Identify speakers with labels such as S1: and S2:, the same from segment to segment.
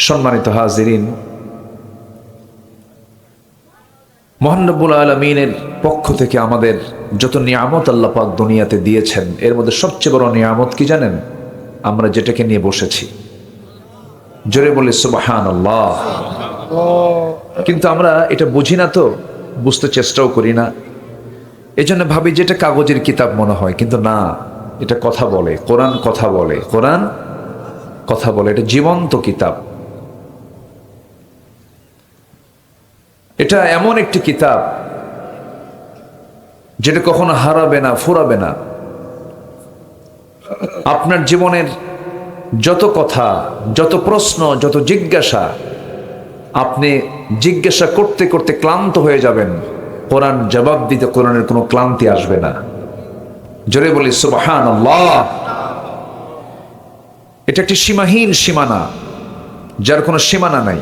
S1: সম্মানিত হাজিরিন, মহান রব্বুল আলামিনের পক্ষ থেকে আমাদের যত নিয়ামত আল্লাহ পাক দুনিয়াতে দিয়েছেন, এর মধ্যে সবচেয়ে বড় নিয়ামত কি জানেন? আমরা যেটাকে নিয়ে বসেছি। জোরে বলি সুবহানাল্লাহ। কিন্তু আমরা এটা বুঝি না, তো বুঝতে চেষ্টাও করি না। এজন্য ভাবি যেটা কাগজের কিতাব মনে হয়, কিন্তু না, এটা কথা বলে। কোরআন কথা বলে, কোরআন কথা বলে। এটা জীবন্ত কিতাব। এটা এমন একটি কিতাব যেটা কখনো হারাবে না, ফুরাবে না। আপনার জীবনের যত কথা, যত প্রশ্ন, যত জিজ্ঞাসা, আপনি জিজ্ঞাসা করতে করতে ক্লান্ত হয়ে যাবেন, কোরআন জবাব দিতে কোরআনের কোনো ক্লান্তি আসবে না। জোরে বলি সুবহানাল্লাহ। এটা একটি সীমাহীন সীমানা, যার কোনো সীমানা নাই,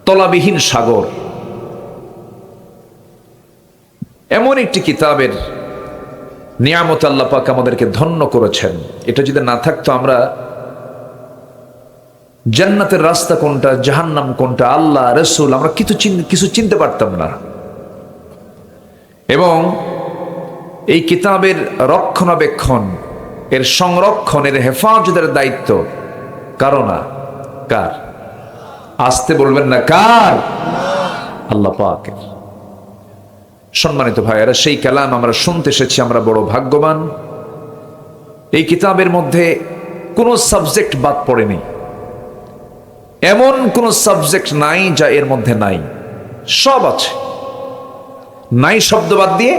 S1: তলাবিহীন সাগর। এমন একটি কিতাবের নিয়ামত আল্লাহ পাক আমাদেরকে ধন্য করেছেন। এটা যদি না থাকতো, আমরা জান্নাতের রাস্তা কোনটা, জাহান্নাম কোনটা, আল্লাহ রাসূল, আমরা কিছু চিনতে পারতাম না। এবং এই কিতাবের রক্ষণাবেক্ষণ, এর সংরক্ষণ, এর হেফাজতের দায়িত্ব কারো না। কার? আসতে বলবেন না, কার? আল্লাহ পাকের। সম্মানিত ভাইয়েরা, সেই কালাম আমরা শুনতে এসেছি, আমরা বড় ভাগ্যবান। এই কিতাবের মধ্যে কোনো সাবজেক্ট বাদ পড়েনি। এমন কোনো সাবজেক্ট নাই যা এর মধ্যে নাই, সব আছে। নাই শব্দ বাদ দিয়ে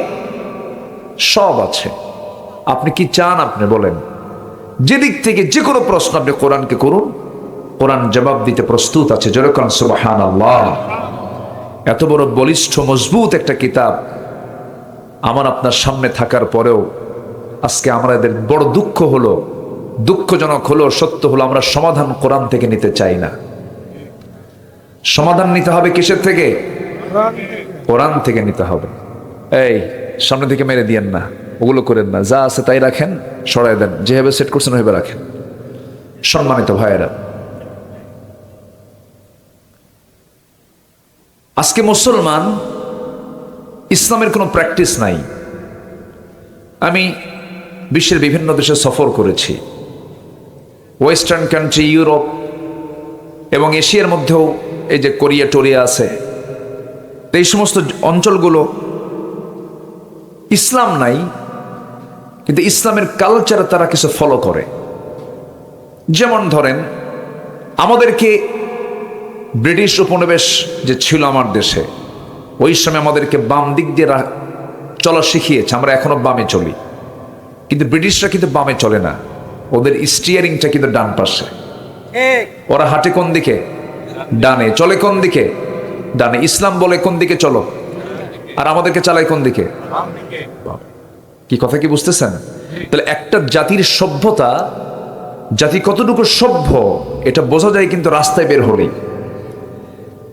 S1: সব আছে। আপনি কি চান আপনি বলেন। যেদিক থেকে যে কোনো প্রশ্ন আপনি কোরআনকে করুন, কোরআন জবাব দিতে প্রস্তুত আছে। যেরকম সুবহানাল্লাহ। এত বড় বলিষ্ঠ মজবুত একটা কিতাব আমার আপনার সামনে থাকার পরেও আজকে আমাদের বড় দুঃখ হলো, দুঃখজনক হলো, সত্য হলো, আমরা সমাধান কোরআন থেকে নিতে চাই না। সমাধান নিতে হবে কিসের থেকে? কোরআন থেকে নিতে হবে। এই সামনে থেকে মেরে দিয়েন না, ওগুলো করেন না, যা আছে তাই রাখেন, সরাই দেন, যেভাবে সেট করছেন ওইভাবে রাখেন। সম্মানিত ভাইয়েরা, আজকে মুসলমান, ইসলামের কোনো প্র্যাকটিস নাই। আমি বিশ্বের বিভিন্ন দেশে সফর করেছি, ওয়েস্টার্ন কান্ট্রি, ইউরোপ এবং এশিয়ার মধ্যেও, এই যে কোরিয়া টোরিয়া আছে, এই সমস্ত অঞ্চলগুলো ইসলাম নাই, কিন্তু ইসলামের কালচার তারা কিছু ফলো করে। যেমন ধরেন, আমাদেরকে ব্রিটিশ উপনিবেশ যে ছিল আমার দেশে, ওই সময় আমাদেরকে বাম দিক দিয়ে চলা শিখিয়েছে। আমরা এখনো বামে চলি, কিন্তু ব্রিটিশরা কিন্তু বামে চলে না, ওদের স্টিয়ারিংটা কিন্তু ডান পাশে। ওরা হাঁটে কোন দিকে? ডানে। চলে কোন দিকে? ডানে। ইসলাম বলে কোন দিকে চলো, আর আমাদেরকে চালায় কোন দিকে? কি কথা কি বুঝতেছেন? তাহলে একটা জাতির সভ্যতা, জাতি কতটুকু সভ্য, এটা বোঝা যায় কিন্তু রাস্তায় বের হলেই।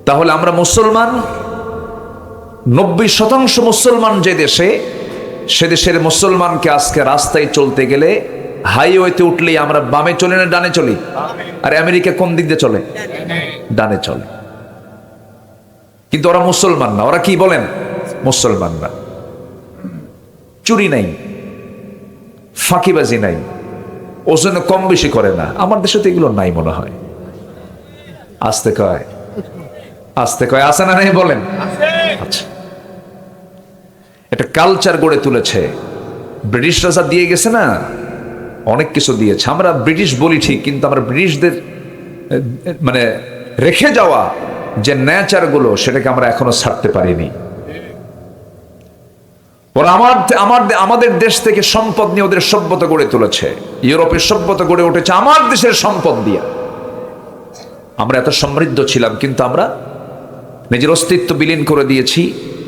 S1: তাহলে আমরা মুসলমান, 90% মুসলমান যে দেশে, সে দেশের মুসলমানকে আজকে রাস্তায় চলতে গেলে, হাইওয়েতে উঠলেই আমরা বামে চলি না ডানে চলি? আর আমেরিকা কোন দিক দিয়ে চলে? ডানে চলে। কিন্তু ওরা মুসলমান না। ওরা কি বলেন? মুসলমান না। চুরি নাই, ফাঁকিবাজি নাই, ওজনে কম বেশি করে না। আমার দেশে তো এগুলো নাই মনে হয়। আসতে কয়, আসতে কয়, আসে না নাই বলেন? আচ্ছা, এটা কালচার গড়ে তুলেছে ব্রিটিশরা, যা দিয়ে গেছে না, অনেক কিছু দিয়েছে। আমরা ব্রিটিশ বলি ঠিক, কিন্তু আমরা ব্রিটিশদের মানে রেখে যাওয়া যে নেচার গুলো, সেটাকে আমরা এখনো ছাড়তে পারিনি। ওরা আমাদের দেশ থেকে সম্পদ নিয়ে ওদের সভ্যতা গড়ে তুলেছে। ইউরোপের সভ্যতা গড়ে উঠেছে আমার দেশের সম্পদ দিয়ে। আমরা এত সমৃদ্ধ ছিলাম, কিন্তু আমরা নিজের অস্তিত্ব বিলীন করে দিয়েছি।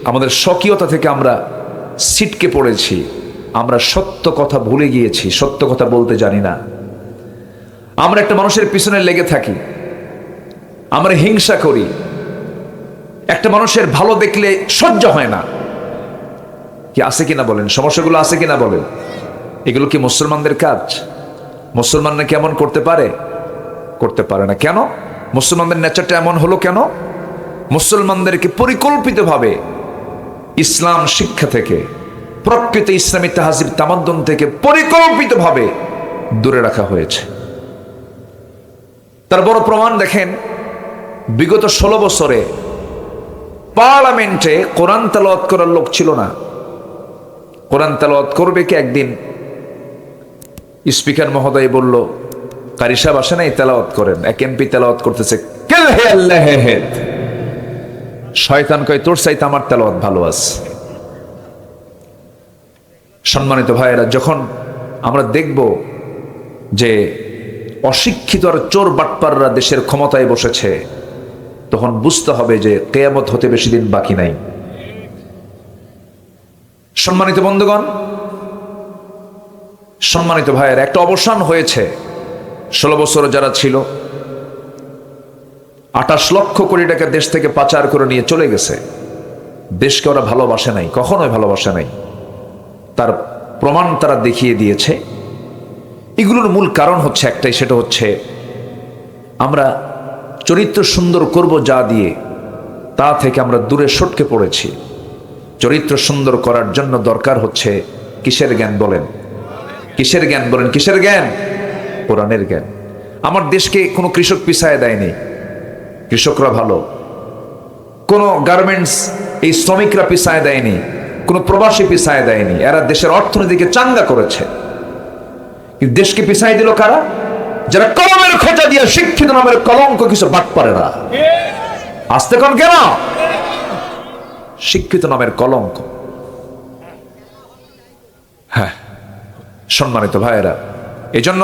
S1: আমাদের স্বকীয়তা থেকে আমরা ছিটকে পড়েছি। আমরা সত্য কথা ভুলে গিয়েছি, সত্য কথা বলতে জানি না। আমরা একটা মানুষের পিছনে লেগে থাকি, আমরা হিংসা করি। একটা মানুষের ভালো দেখলে সহ্য হয় না। কি আছে কিনা বলেন? সমস্যাগুলো আছে কিনা বলেন? এগুলো কি মুসলমানদের কাজ? মুসলমানরা কেমন করতে পারে? করতে পারে না। কেন? মুসলমানদের নেচারটা এমন হলো কেন? মুসলমানদেরকে পরিকল্পিতভাবে ইসলাম শিক্ষা থেকে, প্রকৃত ইসলামী তাহজিব তামাদ্দুন থেকে পরিকল্পিতভাবে দূরে রাখা হয়েছে। তার বড় প্রমাণ দেখেন, বিগত 16 বছরে পার্লামেন্টে কোরআন তেলাওয়াত করার লোক ছিল না। কোরআন তেলাওয়াত করবে কি? একদিন স্পিকার মহোদয় বলল, কারি সাহেব আসে নাই, তেলাওয়াত করেন। এক এমপি তেলাওয়াত করতেছে, শয়তান কয়, তোর চাইতে আমার তেলাওয়াত ভালো আছে। সম্মানিত ভাইয়েরা, যখন আমরা দেখব যে অশিক্ষিত আর চোর বাটপাররা দেশের ক্ষমতায় বসেছে, তখন বুঝতে হবে যে কিয়ামত হতে বেশি দিন বাকি নাই। সম্মানিত বন্ধুগণ, সম্মানিত ভাইয়েরা, একটা অবসান হয়েছে। 16 বছর যারা ছিল, 28 লক্ষ কোটি টাকা দেশ থেকে পাচার করে নিয়ে চলে গেছে। দেশকে ওরা ভালোবাসে নাই, কখনোই ভালোবাসে নাই। তার প্রমাণ তারা দেখিয়ে দিয়েছে। এগুলোর মূল কারণ হচ্ছে একটাই, সেটা হচ্ছে আমরা চরিত্র সুন্দর করব যা দিয়ে, তা থেকে আমরা দূরে সটকে পড়েছি। চরিত্র সুন্দর করার জন্য দরকার হচ্ছে কিসের জ্ঞান বলেন? কিসের জ্ঞান বলেন? কিসের জ্ঞান? কোরআনের জ্ঞান। আমার দেশকে কোনো কৃষক পিছায় দেয়নি, কৃষকরা ভালো। কোনো গার্মেন্টস এই শ্রমিকরা পিছায় দেয়নি, কোনো প্রবাসী পিছায় দেয়নি। এরা দেশের অর্থনীতিকে চাঙ্গা করেছে। কিন্তু দেশকে পিছাই দিল কারা? যারা কলমের খোঁজা দিয়ে শিক্ষিত নামের কলঙ্ক কিছু বাটপারেরা। আসতে কোন কেন? শিক্ষিত নামের কলঙ্ক। হ্যাঁ, সম্মানিত ভাইয়েরা, এজন্য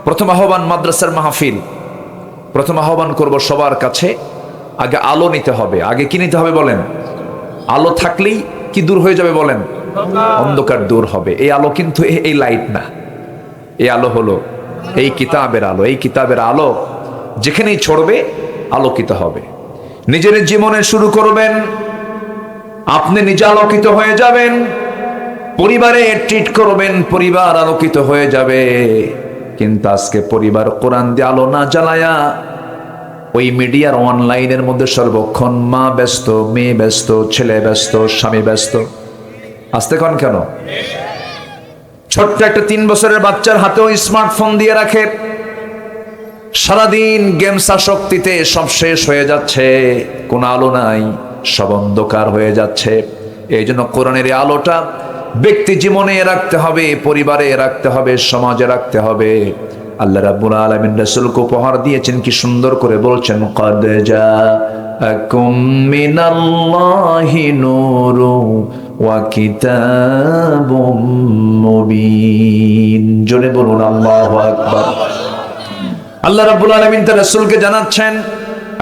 S1: প্রথম আহ্বান মাদ্রাসার মাহফিল। প্রথম আহ্বান করব সবার কাছে, আগে আলো নিতে হবে। আগে কি নিতে হবে বলেন? আলো থাকলেই কি দূর হয়ে যাবে বলেন? অন্ধকার দূর হবে। এই আলো কিন্তু এই লাইট না, এই আলো হলো এই কিতাবের আলো। এই কিতাবের আলো যেখানেই ছড়বে আলোকিত হবে। নিজের জীবনে শুরু করবেন, আপনি নিজে আলোকিত হয়ে যাবেন। পরিবারে ট্রিট করবেন, পরিবার আলোকিত হয়ে যাবে। কিন্তু আজকে পরিবার কোরআন দিয়ে আলো না জ্বালায়া ওই মিডিয়ার অনলাইনের মধ্যে সর্বক্ষণ মা ব্যস্ত, মেয়ে ব্যস্ত, ছেলে ব্যস্ত, স্বামী ব্যস্ত। আসতে কোন কেন? ছোট্ট একটা 3 বছরের বাচ্চার হাতেও স্মার্টফোন দিয়ে রাখে। সারাদিন গেমস আসক্তিতে সব শেষ হয়ে যাচ্ছে, কোনো আলো নাই, সব অন্ধকার হয়ে যাচ্ছে। এই জন্য কোরআনের আলোটা ব্যক্তি জীবনে রাখতে হবে, পরিবারে রাখতে হবে, সমাজে রাখতে হবে। আল্লাহ রাব্বুল আলামিন রাসূলকে উপহার দিয়েছেন, কি সুন্দর করে বলছেন, ক্বাদ জাআকুম মিনাল্লাহি নূরুন ওয়া কিতাবুম মুবিন। জোরে বলুন আল্লাহু আকবার। আল্লাহ রাব্বুল আলামিন তার রাসূলকে জানাচ্ছেন,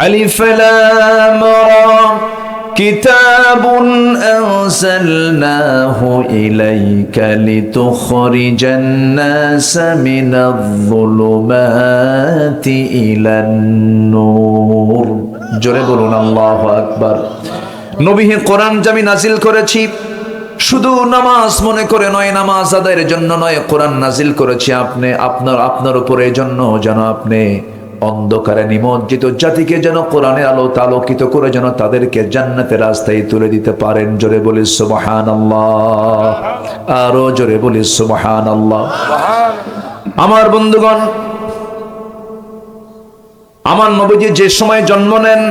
S1: আলিফ লাম রা কিতাবুন আনজালনাহু ইলাইকা লিতুখরিজান নাস মিনায-যুলুমাতি ইলান-নূর। জোরে বলুন আল্লাহু আকবার। নবী, কোরআন আমি নাজিল করেছি শুধু নামাজ মনে করে নয়, নামাজ আদায়ের জন্য নয়। কোরআন নাজিল করেছি আপনার উপরে জন্য, যেন আপনি অন্ধকারে নিমজ্জিত জাতিকে যেন কোরআনের আলোতে আলোকিত করে যেন তাদেরকে জান্নাতের রাস্তায় তুলে দিতে পারেন। জোরে বলি সুবহানাল্লাহ, আরো জোরে বলি সুবহানাল্লাহ। আমার বন্ধুগণ, আমার নবীজি যে সময় জন্ম নেন,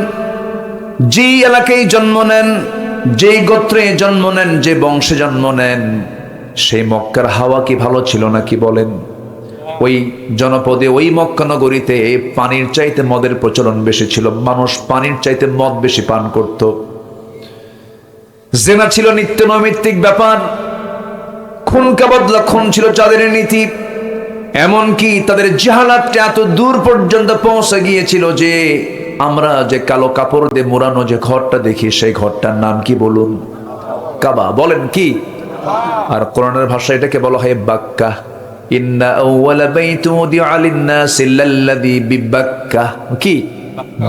S1: যে এলাকায় জন্ম নেন, যে গোত্রে জন্ম নেন, যে বংশে জন্ম নেন, সেই মক্কার হাওয়া কি ভালো ছিল নাকি বলেন? ওই জনপদে, ওই মক্কা নগরীতে পানির চাইতে মদের প্রচলন বেশি ছিল। মানুষ পানির চাইতে মদ বেশি পান করত। জিনা ছিল নিত্য নৈমিত্তিক ব্যাপার। খুন কাবাদলা খুন ছিল তাদের নীতি। এমনকি তাদের জাহালাতটা এত দূর পর্যন্ত পৌঁছে গিয়েছিল যে আমরা যে কালো কাপড় দিয়ে মোড়ানো যে ঘরটা দেখি, সেই ঘরটার নাম কি বলুন? কাবা। বলেন কি? আর কোরআনের ভাষায় এটাকে বলা হয় বাক্কা। ইন্না আউওয়ালা বাইতুন উদিআ লিন-নাসি লাল্লাযী বিবাক্কা। কি?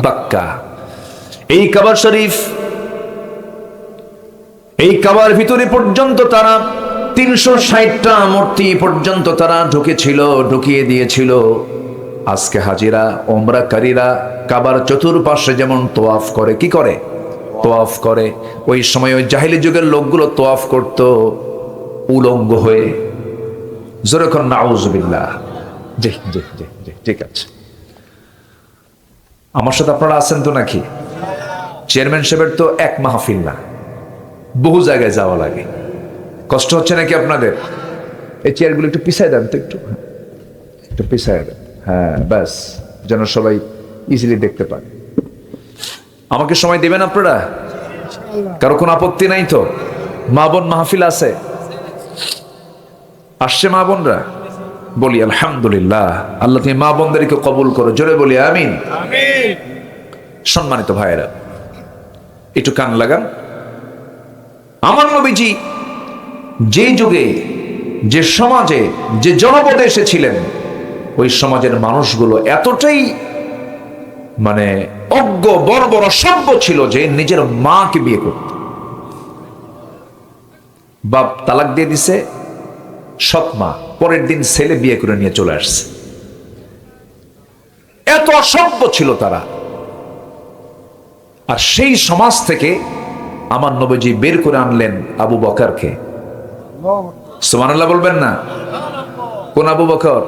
S1: বাক্কা। এই কাবা শরীফ, এই কাবার ভিতরে পর্যন্ত তারা 360টা মূর্তি পর্যন্ত তারা ঢুকিয়ে দিয়েছিল। আজকে হাজিরা ওমরাকারীরা কাবার চতুর্পাশে যেমন তোয়াফ করে, কি করে? তোয়াফ করে। ওই সময় ওই জাহিলি যুগের লোকগুলো তোয়াফ করত উলঙ্গ হয়ে। জোরে কোন নাউজুবিল্লাহ। জি জি জি জি, ঠিক আছে। আমার সাথে আপনারা আছেন তো নাকি? চেয়ারম্যান সাহেবের তো এক মাহফিল না, বহু জায়গায় যাওয়া লাগে। কষ্ট হচ্ছে নাকি আপনাদের? এই চেয়ারগুলো একটু পিছায় দেন তো, একটু পিছায় দেন। হ্যাঁ, ব্যাস, যেন সবাই ইজিলি দেখতে পায়। আমাকে সময় দেবেন আপনারা? কারো কোনো আপত্তি নাই তো? মা বোন মাহফিল আছে? আসছে মা বোনরা? বলি আলহামদুলিল্লাহ। আল্লাহ তুমি মা বোনদেরকে কবুল করো, জোরে বলি আমিন। সম্মানিত ভাইয়েরা, একটু কান লাগান। আমার নবীজি যে যুগে, যে সমাজে, যে জনপদে এসেছিলেন, ওই সমাজের মানুষগুলো এতটাই মানে অজ্ঞ, বর্বর, অসভ্য ছিল যে নিজের মাকে বিয়ে করত। বাপ তালাক দিয়ে দিছে, সৎ মা পরের দিন ছেলে বিয়ে করে নিয়ে চলে আসছে। এত অসভ্য ছিল তারা। আর সেই সমাজ থেকে আমার নবীজি বের করে আনলেন আবু বকরকে। সুবহানাল্লাহ বলবেন না? কোন আবু বকর?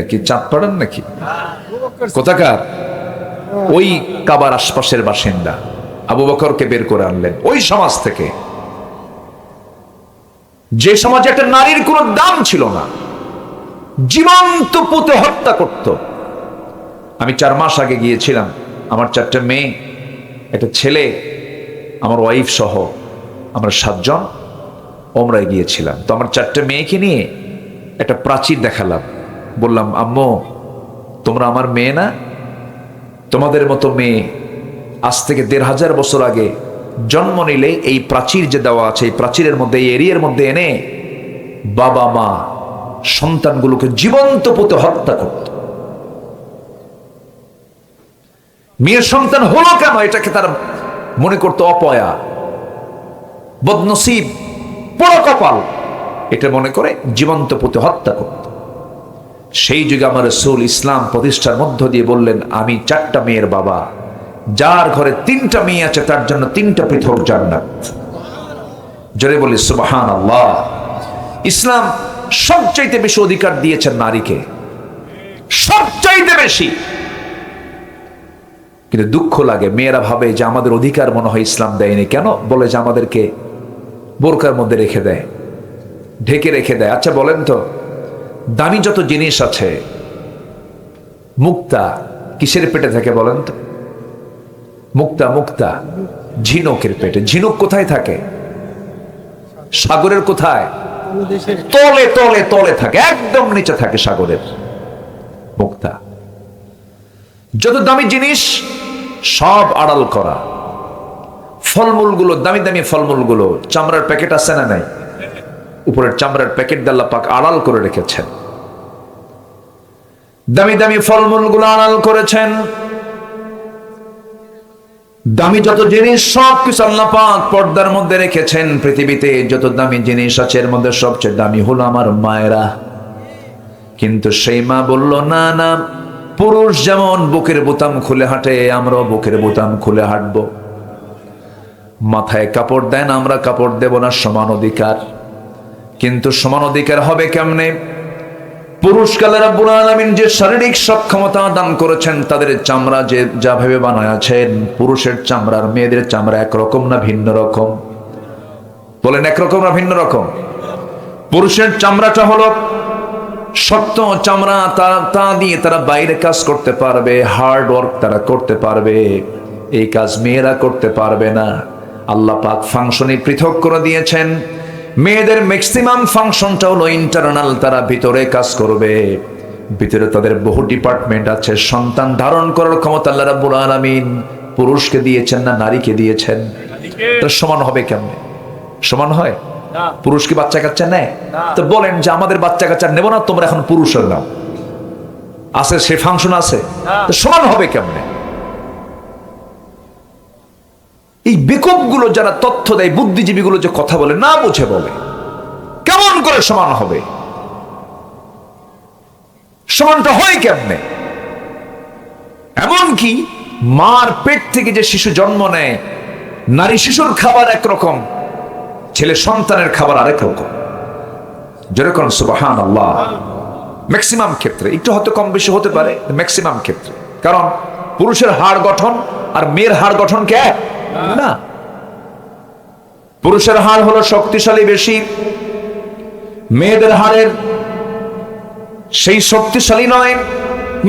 S1: কি চাঁদ পড়েন নাকি? কোথাকার? ওই কাবার আশপাশের বাসিন্দা আবু বকরকে বের করে আনলেন ওই সমাজ থেকে, যে সমাজে একটা নারীর কোনো দাম ছিল না, জীবন্ত পুঁতে হত্যা করত। আমি 4 মাস আগে গিয়েছিলাম, আমার 4টা মেয়ে, একটা ছেলে, আমার ওয়াইফ সহ আমরা 7 জন ওমরায় গিয়েছিলাম। তো আমার 4টা মেয়েকে নিয়ে একটা প্রাচীর দেখালাম। বললাম, আম্মু তোমরা আমার মেয়ে না? তোমাদের মতো মেয়ে আজ থেকে 1500 বছর আগে জন্ম নিলে এই প্রাচীর যে দেওয়া আছে, এই প্রাচীরের মধ্যে, এই এরিয়ার মধ্যে এনে বাবা মা সন্তানগুলোকে জীবন্ত পুঁতে হত্যা করত। মেয়ের সন্তান হলো কেন এটাকে তার মনে করত অপয়া, বদনসিব, পোড়া কপাল, এটা মনে করে জীবন্ত পুঁতে হত্যা করত। সেই যুগে আমার রাসূল ইসলাম প্রতিষ্ঠার মধ্য দিয়ে বললেন, আমি 4টা মেয়ের বাবা, যার ঘরে 3টা মেয়ে আছে তার জন্য 3টা পৃথক জান্নাত। জোরে বলি সুবহানাল্লাহ। ইসলাম সবচাইতে বেশি অধিকার দিয়েছেন নারীকে, সবচাইতে বেশি। কিন্তু দুঃখ লাগে, মেয়েরা ভাবে যে আমাদের অধিকার মনে হয় ইসলাম দেয়নি। কেন? বলে যে আমাদেরকে বোরকার মধ্যে রেখে দেয়, ঢেকে রেখে দেয়। আচ্ছা বলেন তো, দামি যত জিনিস আছে, মুক্তা কিসের পেটে থাকে বলেন তো? মুক্তা, মুক্তা ঝিনুকের পেটে। ঝিনুক কোথায় থাকে? সাগরের কোথায়? তলে তলে তলে থাকে, একদম নিচে থাকে সাগরের মুক্তা। যত দামি জিনিস সব আড়াল করা। ফলমূলগুলো, দামি দামি ফলমূলগুলো, চামড়ার প্যাকেট আছে না নাই? উপরের চামড়ার প্যাকেট আল্লাহ পাক আড়াল করে রেখেছেন। দামি দামি ফলমূলগুলো আড়াল করেছেন। দামি যত জিনিস সব কিছু আল্লাহ পাক পর্দার মধ্যে রেখেছেন। পৃথিবীতে যত দামি জিনিস আছে এর মধ্যে সবচেয়ে দামি হলো আমার মায়েরা। কিন্তু সেই মা বলল, না না, পুরুষ যেমন বুকের বোতাম খুলে হাঁটে, আমরাও বুকের বোতাম খুলে হাঁটবো। মাথায় কাপড় দেন, আমরা কাপড় দেব না, সমান অধিকার। কিন্তু সমান অধিকার হবে কেমনে? পুরুষকে আল্লাহ রাব্বুল আলামিন যে শারীরিক সক্ষমতা দান করেছেন, তাদের চামড়া যে যা ভাবে বানায় আছেন, পুরুষের চামড়া আর মেয়েদের চামড়া একরকম না ভিন্ন রকম? বলেন একরকম না ভিন্ন রকম? পুরুষের চামড়াটা হলো শক্ত চামড়া, তা দিয়ে তারা বাইরে কাজ করতে পারবে, হার্ড ওয়ার্ক তারা করতে পারবে। এই কাজ মেয়েরা করতে পারবে না। আল্লাহ পাক ফাংশনে পৃথক করে দিয়েছেন। মেয়েদের ম্যাক্সিমাম ফাংশনটা হলো ইন্টারনাল, তারা ভিতরে কাজ করবে। ভিতরে তাদের বহু ডিপার্টমেন্ট আছে। সন্তান ধারণ করার ক্ষমতা আল্লাহ রাব্বুল আলামিন পুরুষকে দিয়েছেন না নারীকে দিয়েছেন? তো সমান হবে কেমনে? সমান হয়? পুরুষ কি বাচ্চা কাচ্চা নেয়? তো বলেন যে আমাদের বাচ্চা কাচ্চা নেব না, তোমরা এখন পুরুষের নাও আছে, সে ফাংশন আছে, তো সমান হবে কেমনে? এই বেকুবগুলো যারা তথ্য দেয়, বুদ্ধিজীবীগুলো যে কথা বলে, না বুঝে বলে, কেমন করে সমান হবে? সমানটা হয় কেমনে? এমনকি মার পেট থেকে যে শিশু জন্ম নেয়, নারী শিশুর খাবার একরকম, ছেলে সন্তানের খাবার আরেক রকম। যেরকম সুবহানাল্লাহ। ম্যাক্সিমাম ক্ষেত্রে, একটু হয়তো কম বেশি হতে পারে, ম্যাক্সিমাম ক্ষেত্রে। কারণ পুরুষের হাড় গঠন আর মেয়ের হাড় গঠন কে না। পুরুষের হাড় হলো শক্তিশালী বেশি, মেয়েদের হাড়ের সেই শক্তিশালী নয়।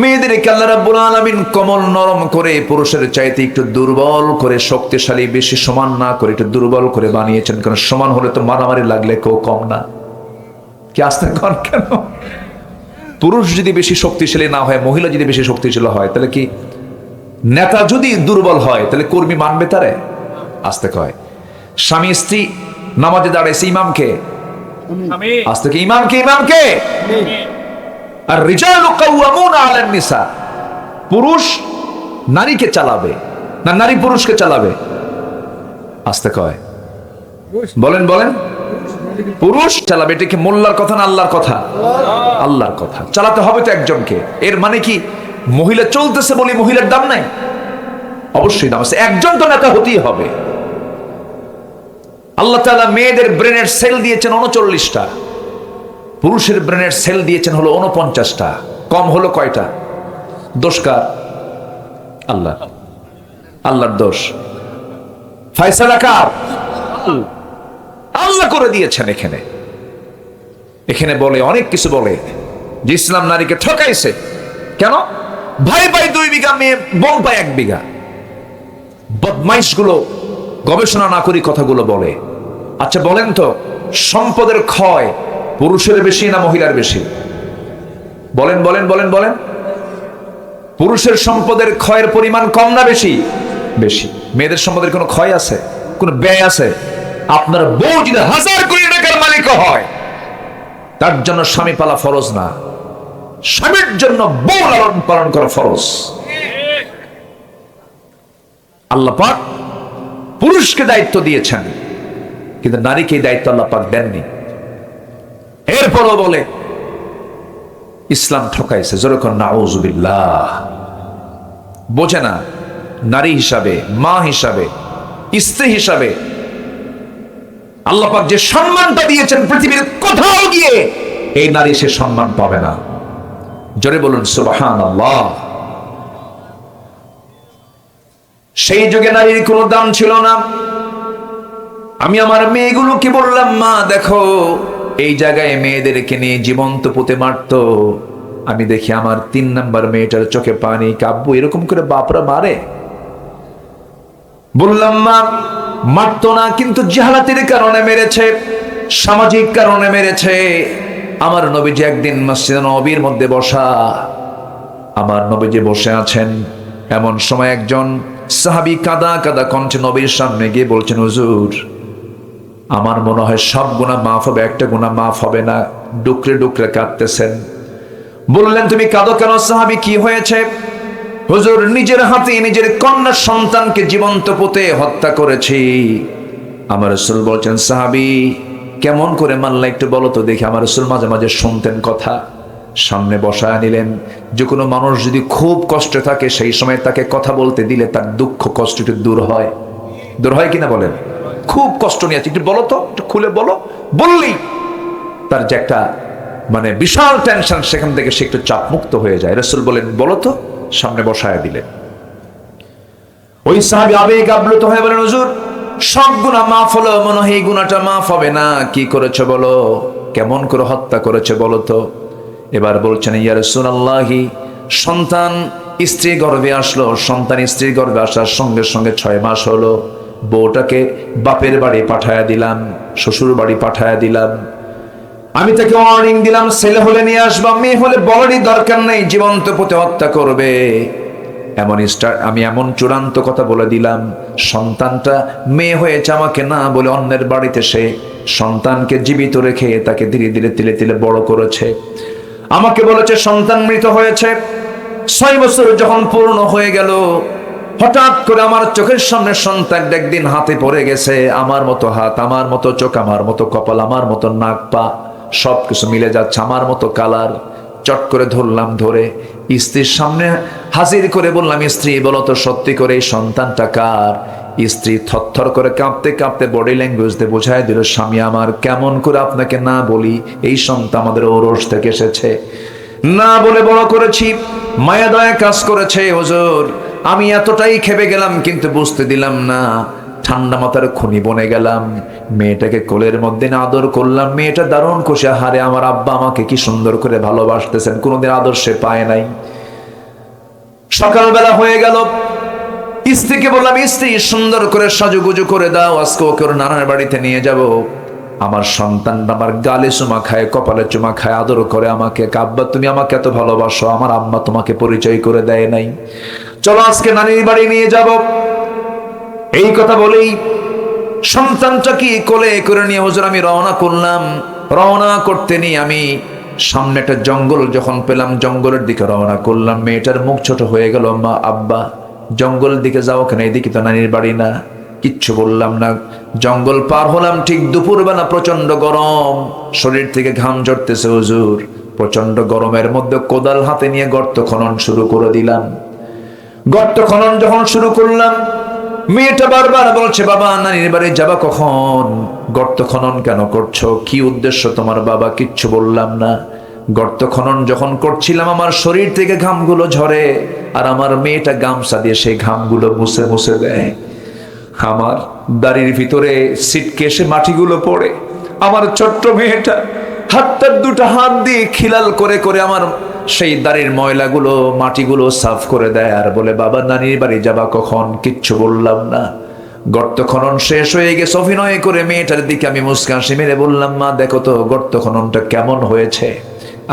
S1: মেয়েদেরকে আল্লাহ রাব্বুল আলামিন কোমল নরম করে পুরুষের চাইতে একটু দুর্বল করে, শক্তিশালী বেশি সমান না করে একটু দুর্বল করে বানিয়েছেন। কারণ সমান হলে তো মারামারি লাগলে কেউ কম না। কি আসতে কন কেন? পুরুষ যদি বেশি শক্তিশালী না হয়, মহিলা যদি বেশি শক্তিশালী হয়, তাহলে কি নেতা যদি দুর্বল হয় তাহলে কর্মী মানবে তারে? আসতে কয় স্বামী স্ত্রী নামাজে দাঁড়াইছে, ইমামকে আসতে কি ইমামকে ইমামকে আর রিজালু কাওয়ামুনা আলান নিসা। পুরুষ নারীকে চালাবে না নারী পুরুষকে চালাবে? আসতে কয় বলেন বলেন। পুরুষ চালাবে। এটা কি মোল্লার কথা না আল্লাহর কথা? আল্লাহর কথা। চালাতে হবে তো একজনকে। এর মানে কি মহিলা চলতেছে বলে মহিলার দাম নাই? অবশ্যই দাম আছে। একজন তো নেতা হতেই হবে। আল্লাহ তাআলা মেয়েদের ব্রেনের সেল দিয়েছেন 39টা, পুরুষের ব্রেনের সেল দিয়েছেন হলো 49টা। কম হলো কয়টা? দোষ কার? আল্লাহ। আল্লাহর দোষ। ফয়সালা কার? আল্লাহ করে দিয়েছেন। এখানে এখানে বলে অনেক কিছু বলে যে ইসলাম নারীকে ঠকাইছে। কেন? ভাই ভাই 2 বিঘা, মেয়ে বোন পায় 1 বিঘা। বদমাইশ গুলো গবেষণা না করি কথাগুলো বলে। আচ্ছা বলেন তো, সম্পদের ক্ষয় পুরুষের বেশি না মহিলার বেশি? বলেন বলেন বলেন বলেন। পুরুষের সম্পদের ক্ষয়ের পরিমাণ কম না বেশি? বেশি। মেয়েদের সম্পদের কোনো ক্ষয় আছে? কোনো ব্যয় আছে? আপনার বউ যদি 1000 কোটি টাকার মালিক হয়, তার জন্য স্বামী পালা ফরজ না, স্বামীর জন্য বউ লালন পালন করা ফরজ। আল্লাহ পাক পুরুষকে দায়িত্ব দিয়েছেন, কিন্তু নারীকে দায়িত্ব আল্লাহ পাক দেননি। এরপরও বলে ইসলাম ঠকাইছে। যেরকম নাউজুবিল্লাহ। বোঝে না নারী হিসাবে, মা হিসাবে, স্ত্রী হিসাবে আল্লাহ পাক যে সম্মানটা দিয়েছেন, পৃথিবীর কোথাও গিয়ে এই নারী সে সম্মান পাবে না। জোরে বলুন সুবহানাল্লাহ। সেই যুগে নারীর কোনো দাম ছিল না। আমি আমার মেয়েগুলোকে বললাম, মা দেখো এই জায়গায় মেয়েদেরকে নিয়ে জীবন্ত পুঁতে মারতো। আমি দেখি আমার 3 নাম্বার মেয়েটার চোখে পানি। কাব্বু এরকম করে বাপরা মারে? বললাম মা মারতো না, কিন্তু জাহালাতের কারণে মেরেছে, সামাজিক কারণে মেরেছে। আমার নবীজি একদিন মসজিদে নববীর মধ্যে বসা, আমার নবীজি বসে আছেন, এমন সময় একজন সাহাবী কাদা কাদা কণ্ঠে নবীর সামনে গিয়ে বলছেন, হুজুর আমার মনে হয় সব গুনাহ মাফ হবে, একটা গুনাহ মাফ হবে না। ডুকরে ডুকরে কাঁদতেছেন। বললেন তুমি কাঁদো কেন? সাহাবী কি হয়েছে? হুজুর নিজের হাতে নিজের কন্যা সন্তানকে জীবন্ত পুঁতে হত্যা করেছি। আমার রাসূল বলছেন, সাহাবী কেমন করে মারলা একটু বলো তো দেখি। আমার রাসূল মাঝে মাঝে শুনতেন কথা, সামনে বসায় নিলেন। যে কোনো মানুষ যদি খুব কষ্টে থাকে, সেই সময় তাকে কথা বলতে দিলে তার দুঃখ কষ্ট একটু দূর হয়। দূর হয় কিনা বলেন? খুব কষ্ট নিয়ে আছে, একটু বলো তো, একটু খুলে বলো। বললেই তার যে একটা মানে বিশাল টেনশন, সেখান থেকে সে একটু চাপ মুক্ত হয়ে যায়। রাসূল বলেন বলো তো, সামনে বসায় দিলেন। ওই সাহাবী আবেগ আপ্লুত হয়ে বলেন, হুজুর সব গুনাহ মাফ হলো, মনে হয় এই গুনাহটা মাফ হবে না। কি করেছে বলো, কেমন করে হত্যা করেছে বলো তো। এবার বলছেন, ইয়া রাসূলুল্লাহি সন্তান স্ত্রী গর্ভে আসলো, সন্তান স্ত্রীর গর্ভে আসার সঙ্গে সঙ্গে 6 মাস হলো। বউটাকে বাপের বাড়ি পাঠায়া দিলাম, শ্বশুর বাড়ি পাঠায়া দিলাম। আমি তাকে ওয়ার্নিং দিলাম, ছেলে হলে নিয়ে আসবা, মেয়ে হলে বলারই দরকার নেই, জীবন্ত পুঁতে হত্যা করবে। আমি এমন চূড়ান্ত কথা বলে দিলাম, সন্তানটা মেয়ে হয়েছে আমাকে না বলে অন্যের বাড়িতে সে সন্তানকে জীবিত রেখে তাকে ধীরে ধীরে তিলে তিলে বড় করেছে। আমাকে বলেছে সন্তান মৃত হয়েছে। 6 বছর যখন পূর্ণ হয়ে গেল, হঠাৎ করে আমার চোখের সামনে সন্তান একদিন হাতে পড়ে গেছে। আমার মতো হাত, আমার মতো চোখ, আমার মতো কপাল, আমার মতো নাক পা, সবকিছু মিলে যাচ্ছে, আমার মতো কালার। চট করে ধরলাম, ধরে স্ত্রীর সামনে হাজির করে বললাম, স্ত্রী বলো তো সত্যি করে এই সন্তানটা কার? স্ত্রী থরথর করে কাঁপতে কাঁপতে বডি ল্যাঙ্গুয়েজ দিয়ে বোঝায় দিল, স্বামী আমার, কেমন করে আপনাকে না বলি, এই সন্তান আমাদের ওরস থেকে এসেছে, না বলে বড় করেছি, মায়া দয়া কাজ করেছে হুজুর। আমি এতটাই খেপে গেলাম কিন্তু বুঝতে দিলাম না, ঠান্ডা মাথার খুনি বনে গেলাম, মেয়েটাকে কোলের মধ্যে আদর করলাম। মেয়েটা দারুণ খুশি, হারে আমার আব্বা আমাকে কি সুন্দর করে ভালোবাসতেছেন, কোনোদিন আদর সে পায় নাই। সকালবেলা হয়ে গেল, স্ত্রীকে বললাম, স্ত্রী সুন্দর করে সাজুগুজু করে দাও, আজকে ওকে ওর নানার বাড়িতে নিয়ে যাব। আমার সন্তানটা আমার গালে চুমা খায়, কপালে চুমা খায়, আদর করে আমাকে, আব্বা তুমি আমাকে এত ভালোবাসো, আমার আম্মা তোমাকে পরিচয় করে দেয় নাই, চলো আজকে নানির বাড়ি নিয়ে যাব। এই কথা বলেই সন্তানটা কি কোলে করে নিয়ে হুজুর আমি রওনা করলাম। রওনা করতে নিয়ে আমি সামনে একটা জঙ্গল যখন পেলাম, জঙ্গলের দিকে রওনা করলাম। মেয়েটার মুখ ছোট হয়ে গেল, মা আব্বা জঙ্গলের দিকে যাও কেন, এদিকে তো নানির বাড়ি না। কিচ্ছু বললাম না। জঙ্গল পার হলাম, ঠিক দুপুরবেলা, প্রচন্ড গরম, শরীর থেকে ঘাম ঝরতেছে হুজুর। প্রচন্ড গরমের মধ্যে কোদাল হাতে নিয়ে গর্ত খনন শুরু করে দিলাম। গর্ত খনন যখন শুরু করলাম, মেয়েটা বারবার বলছে, বাবা নানির বাড়ি যাবা কখন? গর্ত খনন কেন করছো, কি উদ্দেশ্য তোমার বাবা? কিচ্ছু বললাম না। গর্ত খনন যখন করছিলাম, আমার শরীর থেকে ঘামগুলো ঝরে, আর আমার মেয়েটা গামছা দিয়ে সেই ঘামগুলো মুছে মুছে দেয়। আমার দাড়ির ভিতরে ছিটকে এসে মাটিগুলো পড়ে, আমার ছোট্ট মেয়েটা হাতটার দুটো হাত দিয়ে খিলাল করে করে আমার সেই দাড়ির ময়লাগুলো, মাটিগুলো সাফ করে দেয়, আর বলে, বাবা নানির বাড়ি যাবা কখন? কিচ্ছু বললাম না। গর্ত খনন শেষ হয়ে গেছে, অভিনয় করে মেয়েটার দিকে আমি মুস্কান হাসি মেরে বললাম, মা দেখো তো গর্ত খননটা কেমন হয়েছে।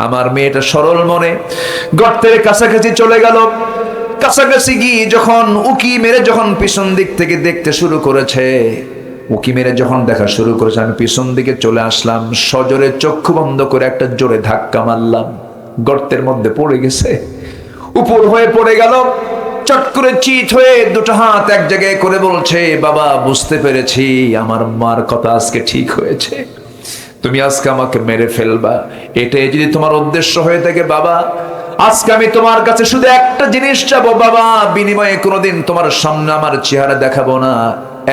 S1: আমার মেয়েটা সরল মনে গর্তের কাছাকাছি চলে গেল। কাছাকাছি গিয়ে যখন উকি মেরে যখন পিছন দিক থেকে দেখতে শুরু করেছে, উকি মেরে যখন দেখা শুরু করেছে, আমি পিছন দিকে চলে আসলাম, সজোরে চক্ষু বন্ধ করে একটা জোরে ধাক্কা মারলাম। গর্তের মধ্যে পড়ে গেছে, উপর হয়ে পড়ে গেল। চট করে চিত হয়ে দুটো হাত এক জায়গায় করে বলছে, বাবা বুঝতে পেরেছি, আমার মার কথা আজকে ঠিক হয়েছে, তুমি আজকে আমাকে মেরে ফেলবা, এটাই যদি তোমার উদ্দেশ্য হয়ে থাকে বাবা, আজকে আমি তোমার কাছে শুধু একটা জিনিস চাবো বাবা, বিনিময়ে কোনোদিন তোমার সামনে আমার চেহারা দেখাবো না,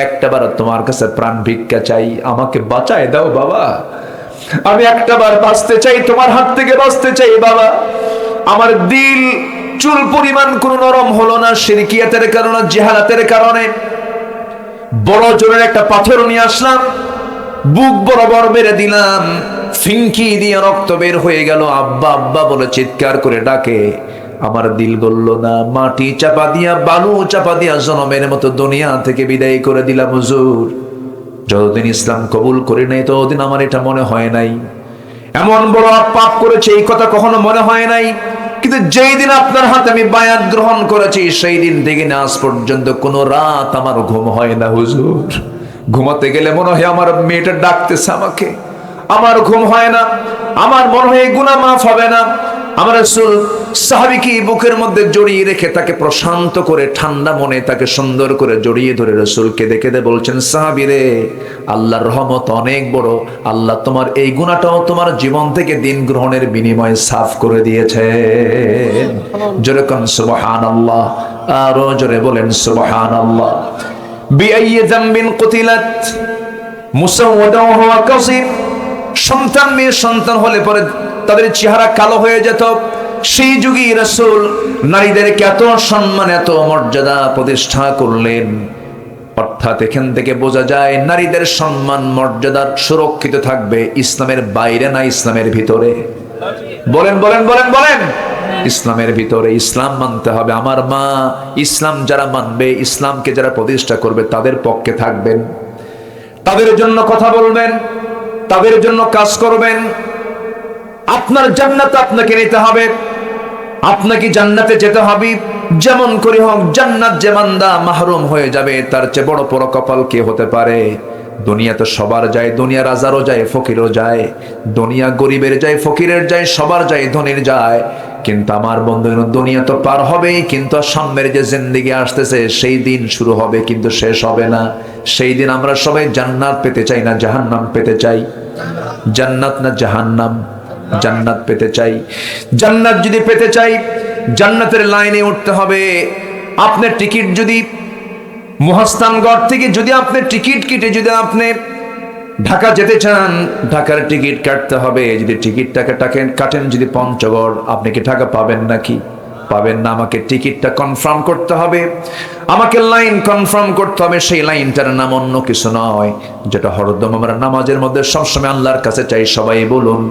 S1: একটাবার তোমার কাছে প্রাণ ভিক্ষা চাই, আমাকে বাঁচায় দাও বাবা, আমি একটাবার বাঁচতে চাই, তোমার হাত থেকে বাঁচতে চাই বাবা। আমার দিল চুল পরিমাণ কোনো নরম হলো না, শিরকিয়াতের কারণে, জাহালাতের কারণে। বড় জোরের একটা পাথর নিয়ে আসলাম, বুক বরাবর মেরে দিলাম, ফিঙ্কি দিয়ে রক্ত বের হয়ে গেল। আব্বা আব্বা বলে চিৎকার করে ডাকে, আমার দিল গলল না। মাটি চাপা দিয়া, বালু চাপা দিয়া জনমের মতো দুনিয়া থেকে বিদায় করে দিলাম হুজুর। যতদিন ইসলাম কবুল করি নাই ততদিন আমার এটা মনে হয় নাই, এমন বড় পাপ করেছে এই কথা কখনো মনে হয় নাই। কিন্তু যেই দিন আপনার হাতে আমি বায়াত গ্রহণ করেছি, সেই দিন থেকে না আজ পর্যন্ত কোনো রাত আমার ঘুম হয় না হুজুর। ঘুমাতে গেলে মনে হয় আমার মেয়েটা ডাকতেছে আমাকে, আমার ঘুম হয় না, আমার মনে হয় গুনাহ মাফ হবে না। আমার রাসূল সাহাবীকে বুকের মধ্যে জড়িয়ে রেখে তাকে প্রশান্ত করে ঠান্ডা মনে তাকে সুন্দর করে জড়িয়ে ধরে রাসূলকে দেখে বলছেন, সাহাবী রে, আল্লাহর রহমত অনেক বড়, আল্লাহ তোমার এই গুনাহটাও তোমার জীবন থেকে দিন গ্রহণের বিনিময়ে সাফ করে দিয়েছে। জোরে কোন সুবহানাল্লাহ, আরো জোরে বলেন সুবহানাল্লাহ। বিআইয়ি যামবিন কুতিলাত মুসাওয়াদাও হুয়া কাসির। সন্তান মেয়ে সন্তান হলে পরে তাদের চেহারা কালো হয়ে যেত। সেই যুগে রাসূল নারীদেরকে এত সম্মান, এত মর্যাদা প্রতিষ্ঠা করলেন। অর্থাৎ এখান থেকে বোঝা যায় নারীদের সম্মান মর্যাদা সুরক্ষিত থাকবে ইসলামের বাইরে না ইসলামের ভিতরে। বলেন বলেন বলেন বলেন, ইসলামের ভিতরে। ইসলাম মানতে হবে। আমার মা ইসলাম যারা মানবে, ইসলামকে যারা প্রতিষ্ঠা করবে, তাদের পক্ষে থাকবেন, তাদের জন্য কথা বলবেন, তাদের জন্য কাজ করবেন। আপনার জান্নাত আপনাকে নিতে হবে, আপনাকে জান্নাতে যেতে হবে। যেমন করে হোক জান্নাত যে বান্দা মাহরুম হয়ে যাবে, তার চেয়ে বড় বড় কপাল কে হতে পারে? দুনিয়া তো সবার যায়, দুনিয়া রাজারও যায়, ফকিরও যায়, দুনিয়া গরিবের যায়, ফকিরের যায়, সবার যায়, ধনীর যায়। কিন্তু আমার বন্ধু, দুনিয়া তো পার হবেই, কিন্তু সামনের যে জিন্দেগি আসতেছে সেই দিন শুরু হবে কিন্তু শেষ হবে না। সেই দিন আমরা সবাই জান্নাত পেতে চাই না জাহান্নাম পেতে চাই? জান্নাত না জাহান্নাম? জান্নাত পেতে চাই। জান্নাত যদি পেতে চাই, জান্নাতের লাইনে উঠতে হবে। আপনার টিকিট যদি মহাস্থানগড় থেকে যদি আপনি টিকিট কেটে যদি আপনি ঢাকা যেতে চান, ঢাকার টিকিট কাটতে হবে। যদি টিকিটটাকে কাটেন যদি পঞ্চগড়, আপনি কি ঢাকা পাবেন নাকি? পাবেন না। আমাকে টিকিটটা কনফার্ম করতে হবে, আমাকে লাইন কনফার্ম করতে হবে। সেই লাইনটার নাম অন্য কিছু নয়, যেটা হরদম আমরা নামাজের মধ্যে সবসময় আল্লাহর কাছে চাই। সবাই বলুন,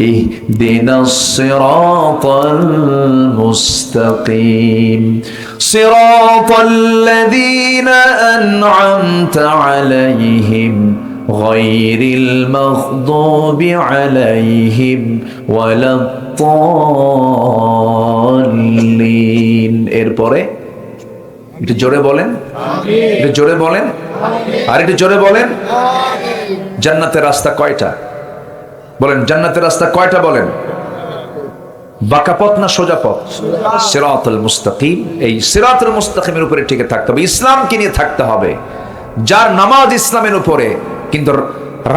S1: ইহদিনাস সিরাতাল মুস্তাকিম সিরাতাল্লাযীনা আন'আমতা আলাইহিম গায়রিল মাগদুবি আলাইহিম ওয়ালাদ-দাল্লিন। এরপরে একটু জোরে বলেন, একটু জোরে বলেন, আর একটু জোরে বলেন। জান্নাতের রাস্তা কয়টা বলেন? জান্নাতের রাস্তা কয়টা বলেন? বাঁকা পথ না সোজা পথ? সিরাতুল মুস্তাকিম। এই সিরাতুল মুস্তাকিমের উপরে টিকে থাকতে হবে, ইসলামকে নিয়ে থাকতে হবে। যার নামাজ ইসলামের উপরে কিন্তু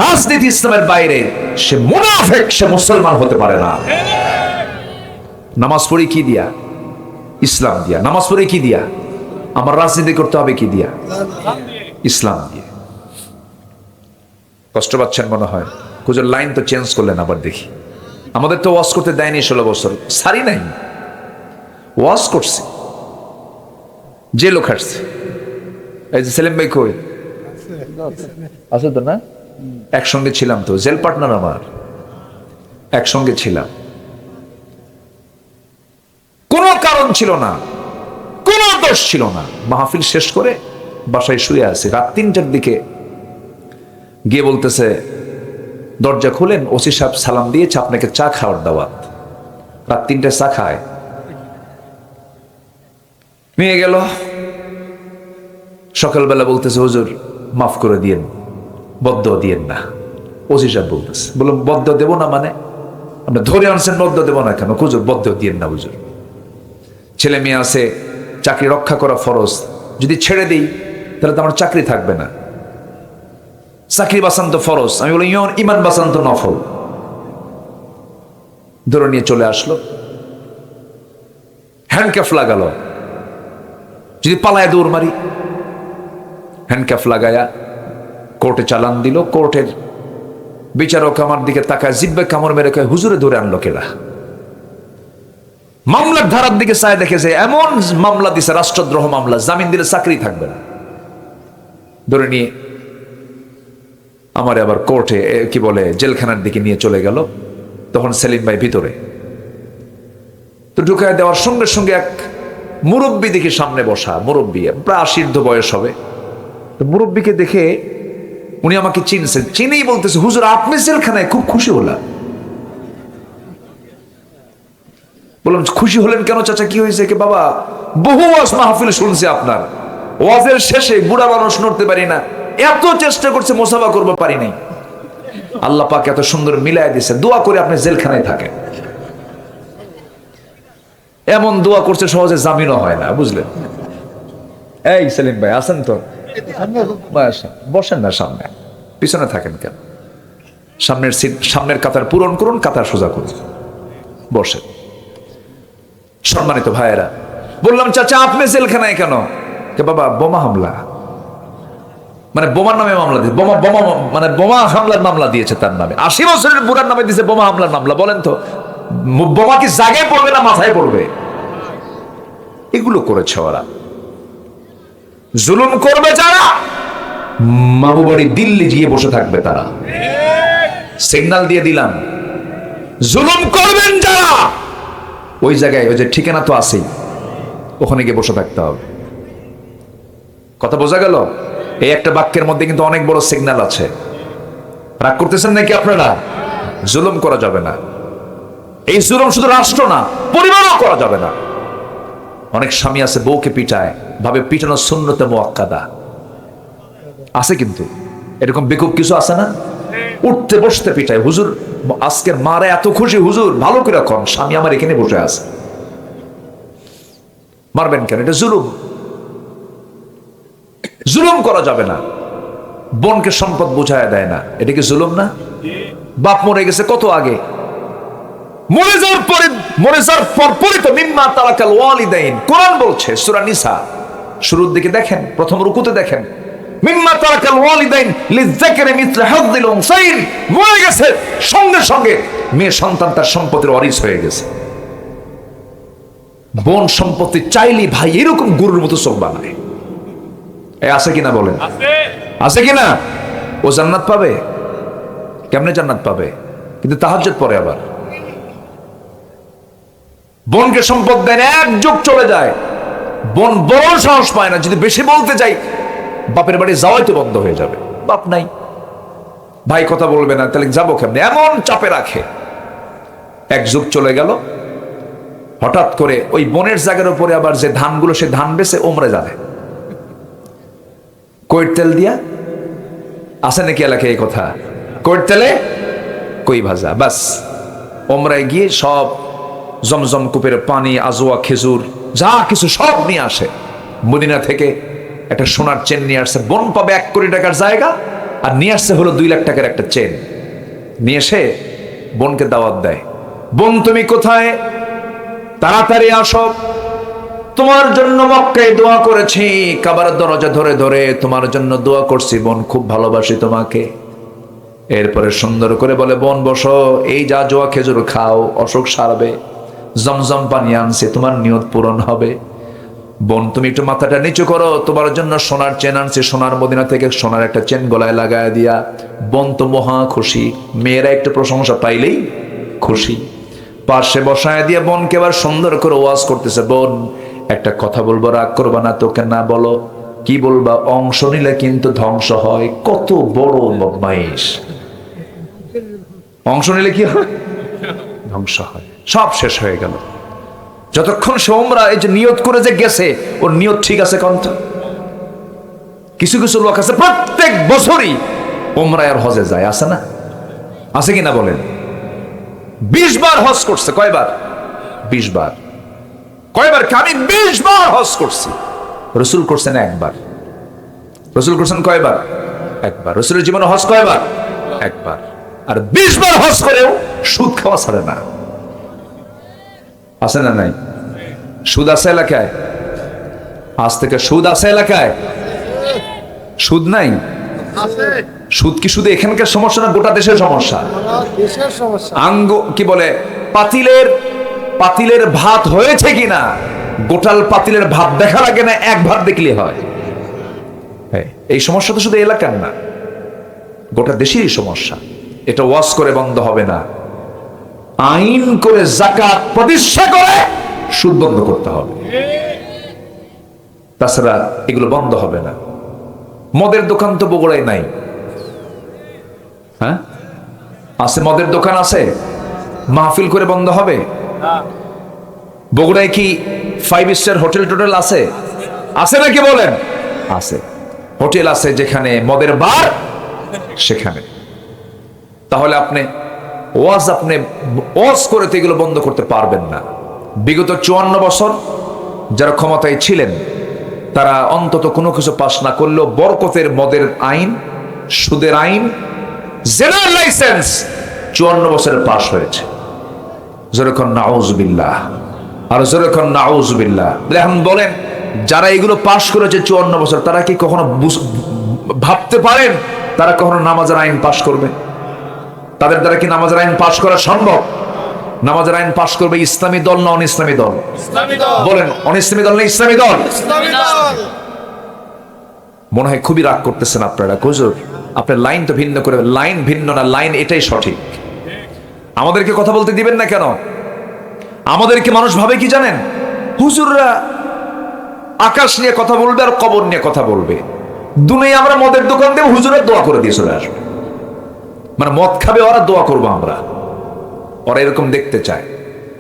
S1: রাজনীতি ইসলামের বাইরে, সে মুনাফিক, সে মুসলমান হতে পারে না। নামাজ পড়ি কি দিয়া? ইসলাম দিয়া। নামাজ পড়ি কি দিয়া? আমার রাজনীতি করতে হবে কি দিয়া? ইসলাম দিয়ে। কষ্ট পাচ্ছেন মনে হয়? হুজুর লাইন তো চেঞ্জ করলেন আবার। দেখি, আমাদের তো ওয়াজ করতে দেয়নি 16 বছর, সারি নাই, ওয়াজ করছি, জেলও খাটছে। এই যে সেলিম ভাই কই আছে তো না? একসঙ্গে ছিলাম তো, জেল পার্টনার আমার, একসঙ্গে ছিলাম। কোনো কারণ ছিল না, কোনো দোষ ছিল না। মাহফিল শেষ করে বাসায় শুয়ে আছে। রাত 3টার দিকে গিয়ে বলতেছে, দরজা খুলেন, ওসি সাহেব সালাম দিয়েছে, আপনাকে চা খাওয়ার দাওয়াত। রাত 3টায় চা খায়, নিয়ে গেল। সকালবেলা বলতেছে, হুজুর মাফ করে দিয়েন, বদ্ধ দিয়েন না। ওসি সাহেব বলতেছে, বললাম বদ্ধ দেব না মানে? আমরা ধরে আনছেন, বদ্ধ দেব না কেন? হুজুর বদ্ধ দিয়েন না হুজুর, ছেলে মেয়ে আছে, চাকরি রক্ষা করা ফরজ। যদি ছেড়ে দিই তাহলে তো আমার চাকরি থাকবে না। চাকরি বাঁচান তো ফরজ। আমি বলি ইমান বাঁচান তো নফল। ধরে নিয়ে চলে আসলো, হ্যান্ডক্যাফ লাগালো। যদি পালায় দৌড় মারি, হ্যান্ডক্যাফ লাগায়া কোর্টে চালান দিল। কোর্টের বিচারক আমার দিকে তাকায়, জিব্বে কামড় মেরে কয়, হুজুরে ধরে আনলো কেডা? মামলার ধারার দিকে চায়, দেখেছে এমন মামলা দিছে, রাষ্ট্রদ্রোহ মামলা, জামিন দিলে চাকরি থাকবে না। ধরে নিয়ে আমার আবার কোর্টে কি বলে জেলখানার দিকে নিয়ে চলে গেল। তখন সেলিম ভাই ভিতরে, তো ঢুকায় দেওয়ার সঙ্গে সঙ্গে এক মুরব্বী দেখে সামনে বসা, মুরব্বী প্রায় 80 বয়স হবে। তো মুরব্বীকে দেখে উনি আমাকে চিনছেন, চিনেই বলতেছে, হুজুর আপনি জেলখানায়? খুব খুশি হলাম। বললাম খুশি হলেন কেন চাচা, কি হয়েছে? কি বাবা, বহু ওয়াজ মাহফিল শুনছি আপনার, ওয়াজের শেষে বুড়া মানুষ নড়তে পারি না, এত চেষ্টা করছে মোসাফা করবো, পারি নাই। আল্লাহ পাক এত সুন্দর মিলাই দিছে, দোয়া করে আপনি জেলখানায় থাকেন। এমন দোয়া করছে, সহজে জামিনও হয় না, বুঝলেন? এই সেলিম ভাই আছেন তো? বসেন না, সামনে, পিছনে থাকেন কেন? সামনের সিট, সামনের কাতার পূরণ করুন, কাতার সোজা করুন, বসেন। সম্মানিত ভাইয়েরা, বললাম চাচা আপনি জেলখানায় কেন? বাবা বোমা হামলা, মানে বোমার নামে মামলা দিয়েছে, বোমা বোমা মানে বোমা হামলার মামলা দিয়েছে তার নামে। 80 বছরের বুড়ার নামে দিয়েছে বোমা হামলার মামলা। বলেন তো, বোমা কি জায়গায় পড়বে না মাথায় পড়বে? এগুলো করেছে ওরা। জুলুম করবে যারা, মামু বাড়ি দিল্লি গিয়ে বসে থাকবে তারা। সিগন্যাল দিয়ে দিলাম, জুলুম করবেন যারা, ওই জায়গায় ওই যে ঠিকানা তো আছেই, ওখানে গিয়ে বসে থাকতে হবে। কথা বোঝা গেল? এই একটা বাক্যের মধ্যে কিন্তু অনেক বড় সিগন্যাল আছে। রাগ করতেছেন নাকি আপনারা? জুলুম করা যাবে না। এই জুলুম শুধু রাষ্ট্র না, পরিবারও করা যাবে না। অনেক স্বামী আছে বউকে পিটায়, ভাবে পিটানো সুন্নতে মুআক্কাদা আছে, কিন্তু এরকম বেকুব কিছু আছে না? উঠতে বসতে পিটায়। হুজুর আজকের মারা এত খুশি, হুজুর ভালো করে কন, স্বামী আমার এখানে বসে আছে, মারবেন কেন? এটা জুলুম। জুলুম করা যাবে না। বোনকে সম্পদ বুঝায় দেয় না, এটা কি জুলুম না? বাপ মরে গেছে কত আগে, মরে যাওয়ার পরপরই তো মিম্মা তারাকাল ওয়ালিদাইন, কোরআন বলছে সূরা নিসা শুরুর দিকে দেখেন, প্রথম রুকুতে দেখেন, মিম্মা তারাকাল ওয়ালিদাইন লিযাকারি মিসলু হাযযিল উনসাইন, মরে গেছে সঙ্গে সঙ্গে মেয়ে সন্তান তার সম্পত্তির ওয়ারিস হয়ে গেছে। বোন সম্পত্তি চাইলি ভাই এরকম গরুর মতো চোখ বানায়। আছে কিনা বলেন? আছে কিনা? ও জান্নাত পাবে? কেমনে জান্নাত পাবে? কিন্তু তাহাজ্জুদ পড়ে আবার। বোনকে সম্পদ দেন, এক যুগ চলে যায়, বোন বড় সাহস পায় না, যদি বেশি বলতে যাই বাপের বাড়ি যাওয়াই তো বন্ধ হয়ে যাবে, বাপ নাই, ভাই কথা বলবে না, তাহলে যাবো কেমনে, এমন চাপে রাখে। এক যুগ চলে গেল, হঠাৎ করে ওই বোনের জায়গার উপরে আবার যে ধানগুলো, সে ধান বেচে ওমরে যাবে, কইর তেল দিয়া। আছে নাকি এলাকায় এই কথা? কইর তেলে কই ভাজা, বাস ওমরায় গিয়ে সব জমজম কূপের পানি, আজোয়া, খেজুর, যা কিছু সব নিয়ে আসে। মদিনা থেকে একটা সোনার চেন নিয়ে আসছে, বোন পাবে 1 কোটি টাকার জায়গা, আর নিয়ে আসছে হলো 2 লাখ টাকার একটা চেন। নিয়ে এসে বোনকে দাওয়াত দেয়, বোন তুমি কোথায়, তাড়াতাড়ি আসো, তোমার জন্য মক্কায় দোয়া করেছি, কাবার দরজা ধরে ধরে তোমার জন্য দোয়া করছি, বোন খুব ভালোবাসি তোমাকে। এরপরে সুন্দর করে বলে, বোন বসো, এই যা জোয়া খেজুর খাও, অসুখ সারবে, জমজম পানি আনছে, তোমার নিয়ত পূরণ হবে। বোন তুমি একটু মাথাটা নিচু করো, তোমার জন্য সোনার চেন আনছে, সোনার মদিনা থেকে সোনার একটা চেন গলায় লাগায় দিয়া। বোন তো মহা খুশি, মেয়েরা একটু প্রশংসা পাইলেই খুশি। পাশে বসায় দিয়ে বোনকে এবার সুন্দর করে ওয়াজ করতেছে, বোন একটা কথা বলবো, রাগ করবা না, তোকে না বলো, কি বলবা, অংশ নিলে কিন্তু ধ্বংস হয়। কত বড় বদমাইশ, অংশ নিলে কি হয়? ধ্বংস হয়। সব শেষ হয়ে গেল। যতক্ষণ সে ওমরা এই যে নিয়ত করে যে গেছে, ওর নিয়ত ঠিক আছে কন্ত? কিছু কিছু লোক আছে প্রত্যেক বছরই ওমরায় আর হজে যায়, আছে না? আছে কিনা বলেন? 20 বার হজ করছে। কয়বার? 20 বার। কয়বার? আমি 20 বার হজ করছি। রসুল করছেন একবার। রসুল করছেন কয়বার? একবার। রসুলের জীবনে হজ কয়বার? একবার। আর 20 বার হজ করেও সুদ খাওয়া ছাড়ে না। আছে না নাই? সুদ আছে এলাকায়? আজ থেকে সুদ আছে এলাকায়? সুদ নাই? সুদ কি শুধু এখানকার সমস্যা না, গোটা দেশের সমস্যা? আঙ্গ কি বলে, পাতিলের ভাত হয়েছে কিনা, গোটাল পাতিলের ভাত দেখা লাগে না, এক ভাত দেখলে হয়। এই সমস্যা তো শুধু এলাকার না, গোটা দেশেরই সমস্যা। এটা ওয়াজ করে বন্ধ হবে না, আইন করে যাকাত প্রতিষ্ঠা করে সুদ বন্ধ করতে হবে, তাছাড়া এগুলো বন্ধ হবে না। মদের দোকান তো বগুড়ায় নাই, হ্যাঁ আছে? মদের দোকান আছে, মাহফিল করে বন্ধ হবে? বগুড়ায় কি 5 স্টার হোটেল টোটেল আছে? আছে নাকি বলেন? আছে, হোটেল আছে যেখানে মদের বার সেখানে। তাহলে আপনি ওয়াজ করে তো এগুলো বন্ধ করতে পারবেন না। বিগত 54 বছর যারা ক্ষমতায় ছিলেন, তারা অন্তত কোনো কিছু পাস না করলেও বরকতের মদের আইন, সুদের আইন, জেনারেল লাইসেন্স 54 বছরে পাস হয়েছে। যেরকম নাউজুবিল্লাহ, আর যেরকম নাউজুবিল্লাহ। এখন বলেন, যারা এগুলো পাস করেছে 54 বছর, তারা কি কখনো ভাবতে পারেন তারা কখনো নামাজের আইন পাস করবে? তাদের দ্বারা কি নামাজের আইন পাস করা সম্ভব? নামাজের আইন পাস করবে ইসলামী দল না অন ইসলামী দল? বলেন, অন ইসলামী দল না ইসলামী দল? মনে হয় খুবই রাগ করতেছেন আপনারা। হুজুর আপনার লাইন তো ভিন্ন করে। লাইন ভিন্ন না, লাইন এটাই সঠিক। আমাদেরকে কথা বলতে দিবেন না কেন? আমাদেরকে মানুষ ভাবে কি জানেন, হুজুররা আকাশ নিয়ে কথা বলবে আর কবর নিয়ে কথা বলবে। দুনিয়া আমরা মদের দোকান দেব, হুজুরের দোয়া করে দিয়ে চলে আসবে। মানে মদ খাবে ওরা, দোয়া করবো আমরা। ওরা এরকম দেখতে চায়,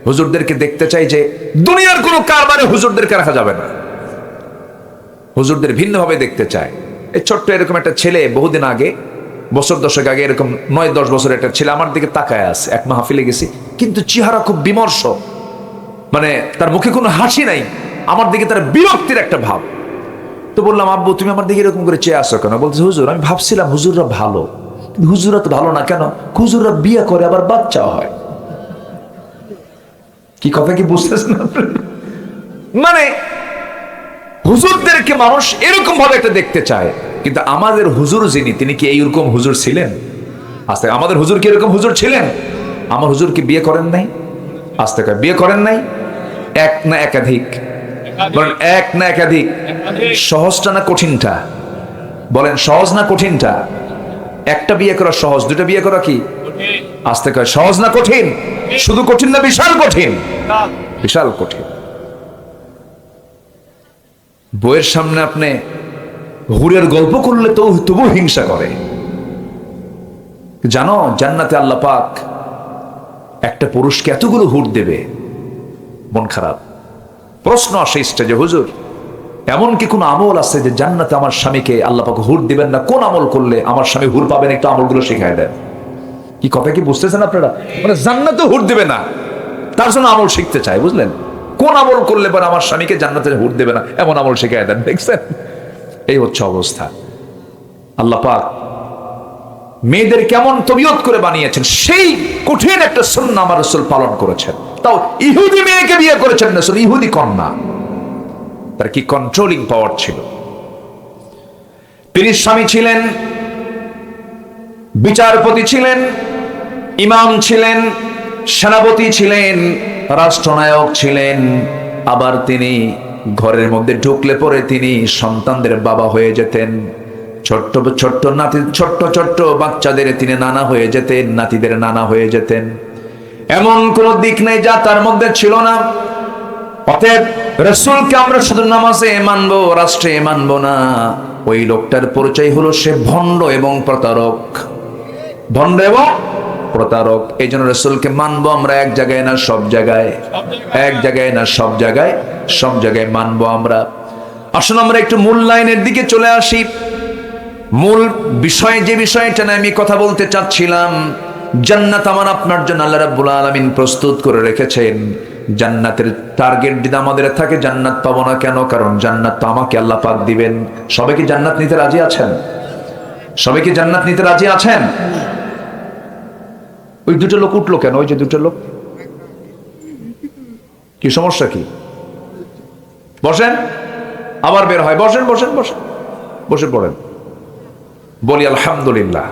S1: হুজুরদেরকে দেখতে চায় যে দুনিয়ার কোনো কারবারে হুজুরদেরকে রাখা যাবে না, হুজুরদের ভিন্নভাবে দেখতে চায়। এই ছোট্ট এরকম একটা ছেলে বহুদিন আগে, বছর 10 আগে, এরকম 9-10 বছরের একটা ছেলে আমার দিকে তাকায় আছে। এক মাহফিলে গেছি, কিন্তু চেহারা খুব বিমর্ষ, মানে তার মুখে কোনো হাসি নাই, আমার দিকে তার বিরক্তির একটা ভাব। তো বললাম, আব্বু তুমি আমার দিকে এরকম করে চেয়ে আসো কেন? বলছে, হুজুর আমি ভাবছিলাম হুজুররা ভালো, কিন্তু হুজুররা তো ভালো না। কেন? হুজুররা বিয়ে করে আবার বাচ্চাও হয়। কি কথা কি বুঝতেছেন আপনারা? মানে হুজুরদেরকে মানুষ এরকম ভাবে একটা দেখতে চায়, কিন্তু আমাদের হুজুর যিনি, তিনি কি এইরকম হুজুর ছিলেন? আস্তে, আমাদের হুজুর কি এরকম হুজুর ছিলেন? আমার হুজুর কি বিয়ে করেন নাই? আস্তে কয়, বিয়ে করেন নাই? এক না একাধিক? বলেন এক না একাধিক? সহজটা না কঠিনটা? বলেন সহজ না কঠিনটা? একটা বিয়ে করা সহজ, দুটা বিয়ে করা কি? আস্তে কয়, সহজ না কঠিন? শুধু কঠিন না বিশাল কঠিন? বিশাল কঠিন। বইয়ের সামনে আপনি হুরের গল্প করলে তো তবু হিংসা করে। জানো জান্নাতে আল্লাহ পাক একটা পুরুষকে এতগুলো হুর দেবে, মন খারাপ। প্রশ্ন আসে স্টেজে, হুজুর এমন কি কোন আমল আছে যে জান্নাতে আমার স্বামীকে আল্লাহ পাক হুর দিবেন না? কোন আমল করলে আমার স্বামী হুর পাবেন, একটু আমলগুলো শিখায় দেন। কি কথা কি বুঝতেছেন আপনারা? মানে জান্নাতে হুর দেবে না, তার জন্য আমল শিখতে চাই, বুঝলেন? কোন আমল করলে পরে আমার স্বামীকে জান্নাতে হুর দেবে না, এমন আমল শিখায় দেন। দেখছেন, এই হচ্ছে অবস্থা। আল্লাহ পাক মেয়েদের কেমন তবিয়ত করে বানিয়েছেন, সেই কঠিন একটা সুন্নাহ আমার রাসূল পালন করেছেন। তাও ইহুদি মেয়েকে বিয়ে করেছেন রাসূল, ইহুদি কন্যা। তার কি কন্ট্রোলিং পাওয়ার ছিল! তিনি স্বামী ছিলেন, বিচারপতি ছিলেন, ইমাম ছিলেন, সেনাপতি ছিলেন, রাষ্ট্রনায়ক ছিলেন, আবার তিনি ঘরের মধ্যে ঢুকলে পরে তিনি সন্তানদের বাবা হয়ে যেতেন। ছোট্ট ছোট্ট নাতি, ছোট্ট ছোট্ট বাচ্চাদের তিনি নানা হয়ে যেতেন, নাতিদের নানা হয়ে যেতেন। এমন কোন দিক নেই যা তার মধ্যে ছিল না। অতএব রাসূলকে আমরা শুধু নামাজে মানবো, রাষ্ট্রে মানবো না। ওই লোকটার পরিচয় হলো সে ভণ্ড এবং প্রতারক। ভণ্ড এবং প্রতারক। এই জন্য রাসূলকে মানবো আমরা এক জায়গায় না সব জায়গায়, এক জায়গায় না সব জায়গায়, সব জায়গায় মানবো আমরা। আসুন আমরা একটু মূল লাইনের দিকে চলে আসি। মূল বিষয়, যে বিষয়টা নিয়ে আমি কথা বলতে চাচ্ছিলাম, জান্নাত আমার আপনার জন্য আল্লাহ রাব্বুল আলামিন প্রস্তুত করে রেখেছেন। জান্নাতের টার্গেট যদি আমাদের থাকে, জান্নাত পাবো না কেন? কারণ জান্নাত তো আমাকে আল্লাহ পাক দিবেন। সবাই কি জান্নাত নিতে রাজি আছেন? সবাই কি জান্নাত নিতে রাজি আছেন? ওই দুটো লোক উঠলো কেন? ওই যে দুটো লোক, কি সমস্যা কি? বসেন, আবার বের হয়। বসেন বসেন বসেন, বসে পড়েন। বলি আলহামদুলিল্লাহ।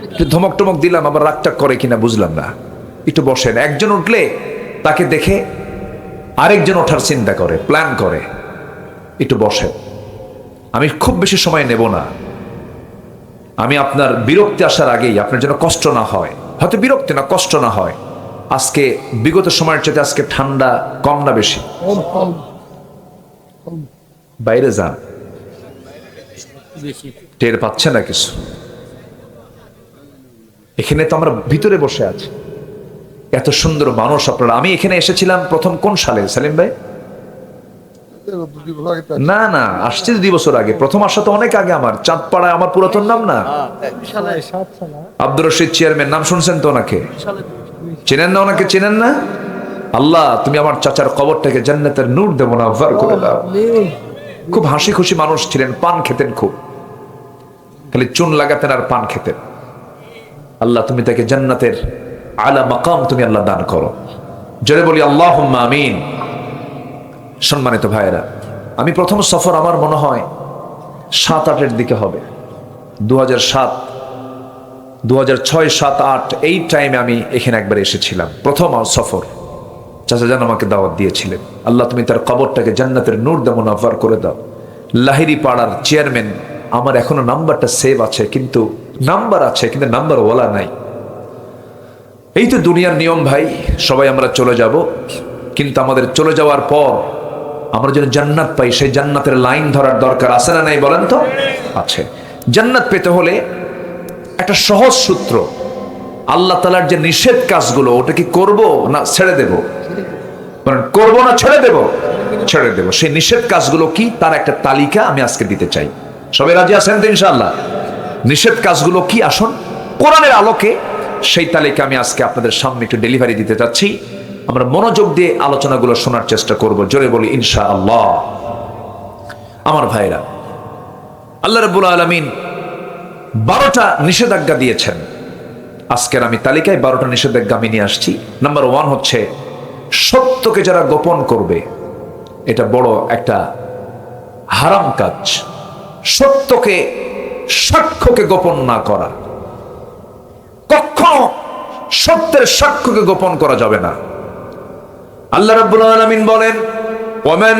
S1: একটু ধমক টমক দিলাম, আবার রাগটাগ করে কিনা বুঝলাম না। একটু বসেন। একজন উঠলে তাকে দেখে আরেকজন ওঠার চিন্তা করে, প্ল্যান করে। একটু বসেন। আমি খুব বেশি সময় নেব না। আমি আপনার বিরক্তি আসার আগেই, আপনার যেন কষ্ট না হয়, হয়তো বিরক্তি না, কষ্ট না হয়। আজকে বিগত সময়ের চাইতে আজকে ঠান্ডা কম না বেশি? বাইরে যান, টের পাচ্ছে না কিছু? এখানে তো আমরা ভিতরে বসে আছি, এত সুন্দর মানুষ আপনারা। আমি এখানে এসেছিলাম প্রথম কোন সালে সালিম ভাই? না না, আসছে 2 বছর আগে। প্রথম আসা তো অনেক আগে। আমার চাঁদপাড়ায়, আমার পুরাতন নাম না আব্দুর রশিদ চেয়ারম্যান, নাম শুনছেন তো ওনাকে? চেনেন না ওনাকে? চেনেন না? আল্লাহ তুমি আমার চাচার কবরটাকে জান্নাতের নূর দেবো না ভার করে দাও। খুব হাসি খুশি মানুষ ছিলেন, পান খেতেন খুব, খালি চুন লাগাতেন আর পান খেতেন। আল্লাহ তুমি তাকে জান্নাতের আলা মাকাম তুমি আল্লাহ দান করো। জোরে বলি আল্লাহুম্মা আমিন। সম্মানিত ভাইয়েরা, আমি প্রথম সফর আমার মনে হয় 7-8 দিকে হবে, 2007, 2006, 7, 8 এই টাইমে আমি এখানে একবার এসেছিলাম। প্রথম সফর। চাচা জান আমাকে দাওয়াত দিয়েছিলেন। আল্লাহ তুমি তার কবরটাকে জান্নাতের নূর দে মুনাফার করে দাও। লাহিড়ী পাড়ার চেয়ারম্যান। আমার এখনো নাম্বারটা সেভ আছে, কিন্তু নাম্বার আছে কিন্তু নাম্বার ওয়ালা নাই। এই তো দুনিয়ার নিয়ম ভাই, সবাই আমরা চলে যাব, কিন্তু আমাদের চলে যাওয়ার পর আমরা যেন জান্নাত পাই, সেই জান্নাতের লাইন ধরার দরকার আছে না নাই বলেন তো? আছে। জান্নাত পেতে হলে একটা সহজ সূত্র, আল্লাহ তাআলার যে নিষেধ কাজগুলো, ওটা কি করব না ছেড়ে দেব? করব না ছেড়ে দেব? ছেড়ে দেব। সেই নিষেধ কাজগুলো কি, তার একটা তালিকা আমি আজকে দিতে চাই। সবাই রাজি আছেন তো ইনশাআল্লাহ? নিষেধ কাজগুলো কি, আসুন কোরআনের আলোকে সেই তালিকা আমি আজকে আপনাদের সামনে একটু ডেলিভারি দিতে চাচ্ছি। আমরা মনোযোগ দিয়ে আলোচনাগুলো শোনার চেষ্টা করব। জোরে বলি ইনশাআল্লাহ। আমার ভাইরা, আল্লাহ রাব্বুল আলামিন 12টা নিষেধাজ্ঞা দিয়েছেন। আজকের আমি তালিকায় 12টা নিষেধাজ্ঞা আমি নিয়ে আসছি। নাম্বার 1 হচ্ছে সত্যকে যারা গোপন করবে, এটা বড় একটা হারাম কাজ। সত্যকে, সাক্ষ্যকে গোপন না করা, কখনো সত্যের সাক্ষ্যকে গোপন করা যাবে না। আল্লাহ রাব্বুল আলামিন বলেন, ومن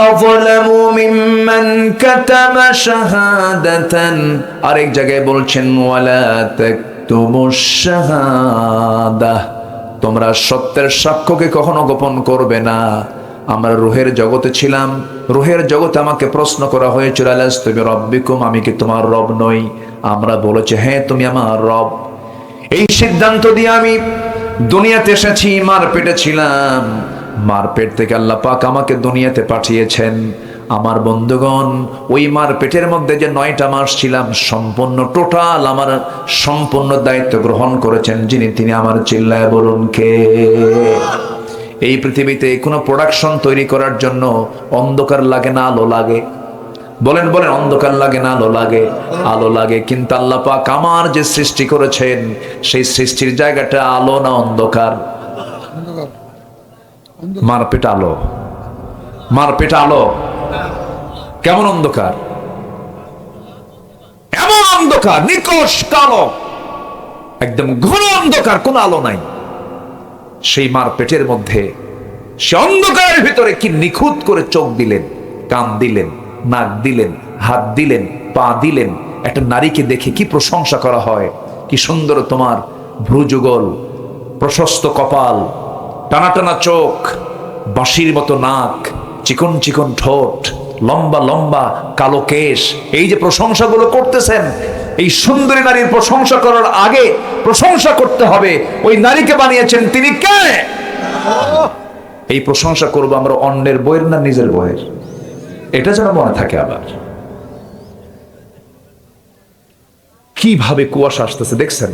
S1: أظلم ممن كتم شهادة, আরেক জায়গায় বলছেন ওয়ালা তাকতুমুশ শাহাদা, তোমরা সত্যের সাক্ষ্যকে কখনো গোপন করবে না। আমরা রূহের জগতে ছিলাম, রূহের জগতে আমাকে প্রশ্ন করা হয়েছিল আলাস্তু বিরাব্বিকুম, আমি কি তোমার রব নই? আমরা বলেছি হ্যাঁ তুমি আমার রব। এই সিদ্ধান্ত দিয়ে আমি দুনিয়াতে এসেছি, মার পেটে ছিলাম, মার পেট থেকে আল্লাহ পাক আমাকে দুনিয়াতে পাঠিয়েছেন। আমার বন্ধুগণ, ওই মার পেটের মধ্যে যে 9টা মাস ছিলাম, সম্পূর্ণ টোটাল আমার সম্পূর্ণ দায়িত্ব গ্রহণ করেছেন যিনি, তিনি আমার চিল্লায় বলুন কে? এই পৃথিবীতে কোনো প্রোডাকশন তৈরি করার জন্য অন্ধকার লাগে না আলো লাগে? বলেন বলেন, অন্ধকার লাগে না আলো লাগে? আলো লাগে। কিন্তু আল্লাহ পাক আমার যে সৃষ্টি করেছেন, সেই সৃষ্টির জায়গাটা আলো না অন্ধকার? মার পেট আলো, মার পেট আলো, কেমন অন্ধকার? এমন অন্ধকার, নিকষ কালো, একদম ঘন অন্ধকার, কোন আলো নাই। সেই মার পেটের মধ্যে সে অন্ধকারের ভিতরে কি নিখুঁত করে চোখ দিলেন, কান দিলেন, নাক দিলেন, হাত দিলেন, পা দিলেন। একটা নারীকে দেখে কি প্রশংসা করা হয়, কি সুন্দর তোমার ভ্রুযুগল, প্রশস্ত কপাল, টানা টানা চোখ, বাঁশির মতো নাক, চিকন চিকন ঠোঁট, লম্বা লম্বা কালো কেশ। এই যে প্রশংসাগুলো করতেছেন, এই সুন্দরী নারীর প্রশংসা করার আগে প্রশংসা করতে হবে ওই নারীকে বানিয়েছেন তিনি কে। এই প্রশংসা করবো আমরা অন্যের বইয়ের না নিজের বইয়ের, এটা যেন মনে থাকে। আবার কিভাবে কুয়াশা আসতেছে দেখছেন?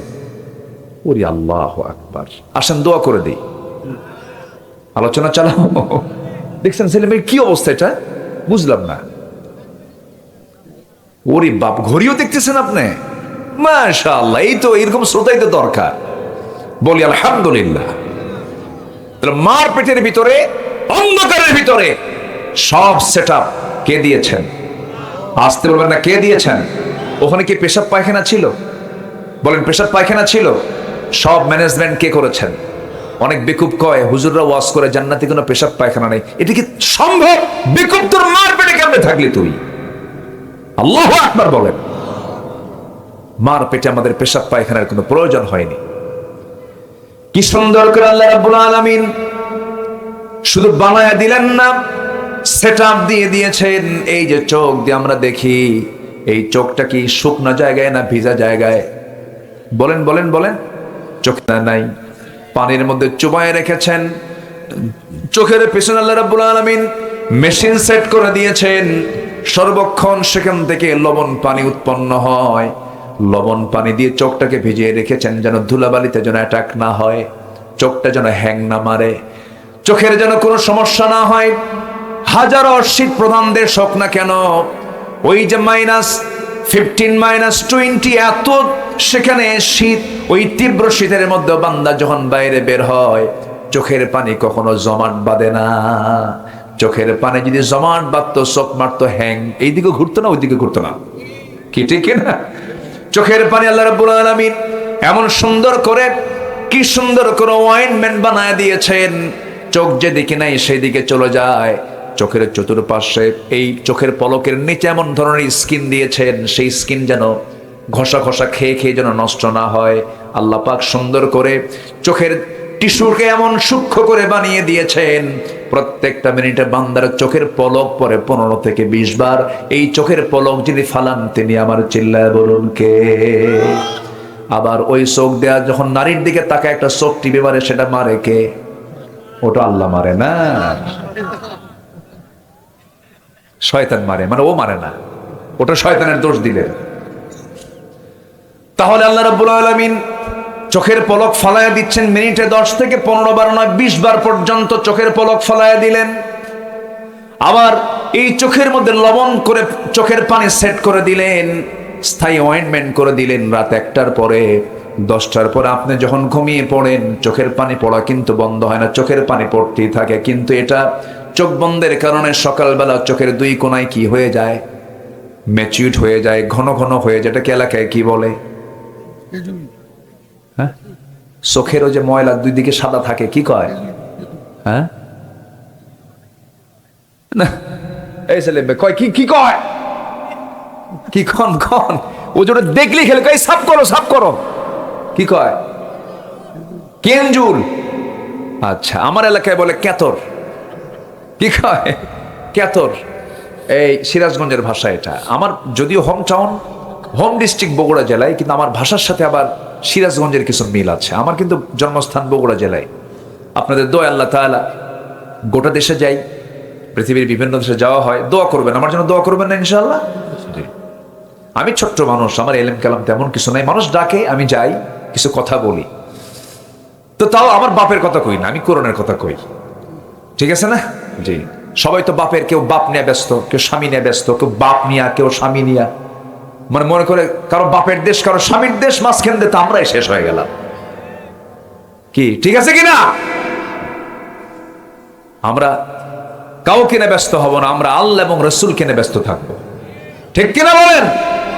S1: ওরে আল্লাহু আকবার। আসেন দোয়া করে দিই, আলোচনা চালাবো। দেখছেন ছেলে মেয়ের কি অবস্থা, এটা বুঝলাম না। ওরে বাপ, ঘড়িও দেখতেছেন আপনি? মাশাআল্লাহ, এই তো এরকম শ্রোতাই তো দরকার। বলি আলহামদুলিল্লাহ। মার পেটের ভিতরে, অন্ধকারের ভিতরে সব সেটআপ কে দিয়েছেন? আসতে বলবেন না, কে দিয়েছেন? ওখানে কি পেশাব পায়খানা ছিল? বলেন, পেশাব পায়খানা ছিল? সব ম্যানেজমেন্ট কে করেছেন? অনেক বেকুব কয় হুজুররা ওয়াজ করে জান্নাতে কোনো পেশাব পায়খানা নেই। এটা কি সম্ভব? বেকুব, তোর মার পেটে কেমনে থাকলি তুই? আল্লাহু আকবার বলেন। মার পেটে আমাদের পেশাব পায়খানার কোনো প্রয়োজন হয়নি। কি সুন্দর করে আল্লাহ রাব্বুল আলামিন শুধু বানায়া দিলেন না, সেটআপ দিয়ে দিয়েছেন। এই যে চোখ দিয়ে আমরা দেখি, এই চোখটা কি শুকনো জায়গায় না ভিজা জায়গায়? বলেন বলেন বলেন। চোখ নাই, পানির মধ্যে চুবায় রেখেছেন। চোখের পেছনে আল্লাহ রাব্বুল আলামিন মেশিন সেট করে দিয়েছেন, সর্বক্ষণ সেখান থেকে লবণ পানি উৎপন্ন হয়। লবণ পানি দিয়ে চোখটাকে ভিজিয়ে রেখেছেন যেন ধুলাবালিতে যেন অ্যাটাক না হয়, চোখটা যেন হ্যাং না মারে, চোখের যেন কোনো সমস্যা না হয়। হাজারো শীত প্রধান দেশ হোক না কেন, ওই যে -15 -20 এত সেখানে শীত, ওই তীব্র শীতের মধ্যে বান্দা যখন বাইরে বের হয়, চোখের পানি কখনো জমাট বাঁধে না। চোখের পানি যদি জমাট বাঁধতো, চোখ মারতো হ্যাং, এইদিকে ঘুরতো না ওইদিকে ঘুরতো না। কি ঠিক না? চোখের পানি আল্লাহ রাব্বুল আলামিন এমন সুন্দর করে, কি সুন্দর করে অয়েন্টমেন্ট বানায় দিয়েছেন, চোখ যেদিকে নাই সেদিকে চলে যায়। চোখের চতুর্পাশে এই চোখের পলকের নিচে এমন ধরনের স্কিন দিয়েছেন, সেই স্কিন যেন ঘষা ঘষা খেয়ে খেয়ে যেন নষ্ট না হয়। আল্লাহ পাক সুন্দর করে চোখের টিস্যুকে এমন সূক্ষ্ম করে বানিয়ে দিয়েছেন, প্রত্যেকটা মিনিটে বান্দার চোখের পলক পরে 15 থেকে 20 বার। এই চোখের পলক যিনি ফালান তিনি আমার চিল্লায় বলুন কে। আবার ওই চোখ দেয়া যখন নারীর দিকে তাকায় একটা চোখ টিপে মারে, সেটা মারে কে? ওটা আল্লাহ মারে না, শয়তান মারে। মানে ও মারে না, ওটা শয়তানের দোষ দিলেন। তাহলে আল্লাহ রাব্বুল আলামিন চোখের পলক ফালায়া দিচ্ছেন, মিনিটে 10 থেকে 15 বার নয় 20 বার পর্যন্ত চোখের পলক ফালায়া দিলেন। আবার এই চোখের মধ্যে লবণ করে চোখের পানি সেট করে দিলেন, স্থায়ী অয়েন্টমেন্ট করে দিলেন। রাত 1টার পরে 10টার পর আপনি যখন ঘুমিয়ে পড়েন চোখের পানি পড়া কিন্তু বন্ধ হয় না, চোখের পানি পড়তেই থাকে। কিন্তু এটা চোখ বন্ধের কারণে সকালবেলা চোখের দুই কোণায় কি হয়ে যায়, ম্যাচিউড হয়ে যায়, ঘন ঘন হয়ে যায়। এটাকে এলাকায় কি বলে? হ্যাঁ, চোখেরও যে ময়লা দুই দিকে সাদা থাকে কি কয়? হ্যাঁ না, এই ছেলে কয় কি কি কয়, কি কন কন ও যেটা দেখলি খেলে কয় সাফ করো সাফ করো, কি কয়? কেঞ্জুল। আচ্ছা, আমার এলাকায় বলে কেতর। কি কয়? কেতর। এই সিরাজগঞ্জের ভাষা এটা। আমার যদিও home town, home district Bogura জেলায়, কিন্তু আমার ভাষার সাথে আবার সিরাজগঞ্জের কিছু মিল আছে। আমার কিন্তু জন্মস্থান বগুড়া জেলায়। আপনাদের দোয়া আল্লাহ তাআলা, গোটা দেশে যাই, পৃথিবীর বিভিন্ন দেশে যাওয়া হয়, দোয়া করবেন আমার জন্য, দোয়া করবেন না ইনশাআল্লাহ। আমি ছোট্ট মানুষ, আমার এলেম কালাম তেমন কিছু নাই, মানুষ ডাকে আমি যাই, কিছু কথা বলি। তো তাও আমার বাপের কথা কই না, আমি কোরআনের কথা কই, ঠিক আছে না? জি। সবাই তো বাপের, কেউ বাপ নিয়ে ব্যস্ত, কেউ স্বামী নিয়ে ব্যস্ত, কেউ বাপ নিয়া, কেউ স্বামী নিয়া, মানে মনে করে কারো বাপের দেশ, কারো স্বামীর দেশ, মাঝখান দিয়ে তো আমরাই শেষ হয়ে গেলাম। কি ঠিক আছে কিনা? আমরা কাউকে নিয়ে ব্যস্ত হব না, আমরা আল্লাহ এবং রসুলকে নিয়ে ব্যস্ত থাকবো, ঠিক কিনা বলেন?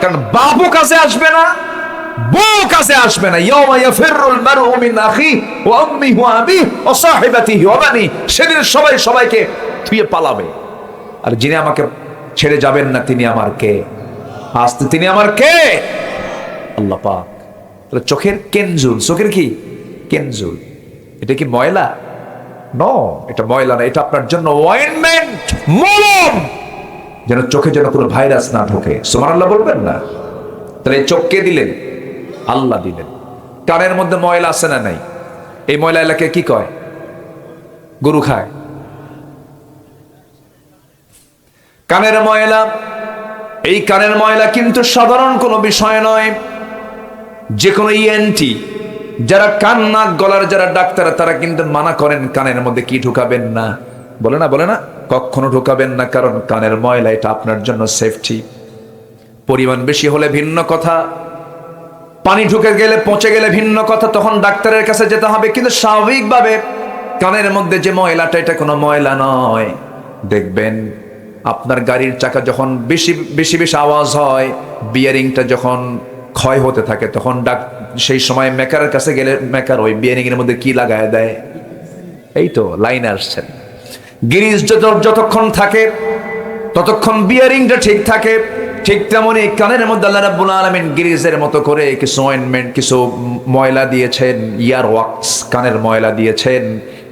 S1: কারণ বাপও কাছে আসবে না, বউ কাছে আসবে না। ইয়াওমা ইয়াফিরুল মারউ মিন আখিহি ওয়া উম্মিহি ওয়া আবিহি ওয়া সাহিবাতিহি ওয়া বানিহি। সেদিন সবাই সবাইকে থুয়ে পালাবে। আর যিনি আমাকে ছেড়ে যাবেন না তিনি আমার কে? আসতে তিনি আমার কে? আল্লাহ পাক। তাহলে চোখের কেনজুল, চোখের কি কেনজুল? এটা কি ময়লা? নো, এটা ময়লা না, এটা আপনার জন্য অয়েনমেন্ট, মলম, যেন চোখে যেন কোনো ভাইরাস না ঢোকে। সুবহানাল্লাহ বলবেন না? তাহলে এই চোখ কে দিলেন? আল্লাহ দিলেন। কানের মধ্যে ময়লা আছে না নাই? এই ময়লা এলাকায় কি কয়? গরু খায়। কানের ময়লা, এই কানের ময়লা কিন্তু সাধারণ কোনো বিষয় নয়। যে কোনো ইএনটি, যারা কান নাক গলার যারা ডাক্তার, তারা কিন্তু মানা করেন কানের মধ্যে কি ঢুকাবেন না, বলে না, বলে না, কখনো ঢুকাবেন না, কারণ কানের ময়লা এটা আপনার জন্য সেফটি। পরিমাণ বেশি হলে ভিন্ন কথা, পানি ঢুকে গেলে, পচে গেলে ভিন্ন কথা, তখন ডাক্তারের কাছে যেতে হবে। কিন্তু স্বাভাবিকভাবে কানের মধ্যে যে ময়লাটা, এটা কোনো ময়লা নয়। দেখবেন আপনার গাড়ির চাকা যখন বেশি বেশি বেশি আওয়াজ হয়, বিয়ারিংটা যখন ক্ষয় হতে থাকে, তখন সেই সময় মেকারের কাছে গেলে মেকার ওই বিয়ারিং এর মধ্যে কি লাগায় দেয়? এই তো লাইন আসছেন। গ্রিজ যতক্ষণ থাকে ততক্ষণ বিয়ারিংটা ঠিক থাকে। ঠিক তেমনি কানের মধ্যে আল্লাহ রাব্বুল আলামিন গ্রিজের মতো করে কিছু অয়েন্টমেন্ট, কিছু ময়লা দিয়েছেন, ইয়ার ওয়াক্স, কানের ময়লা দিয়েছেন।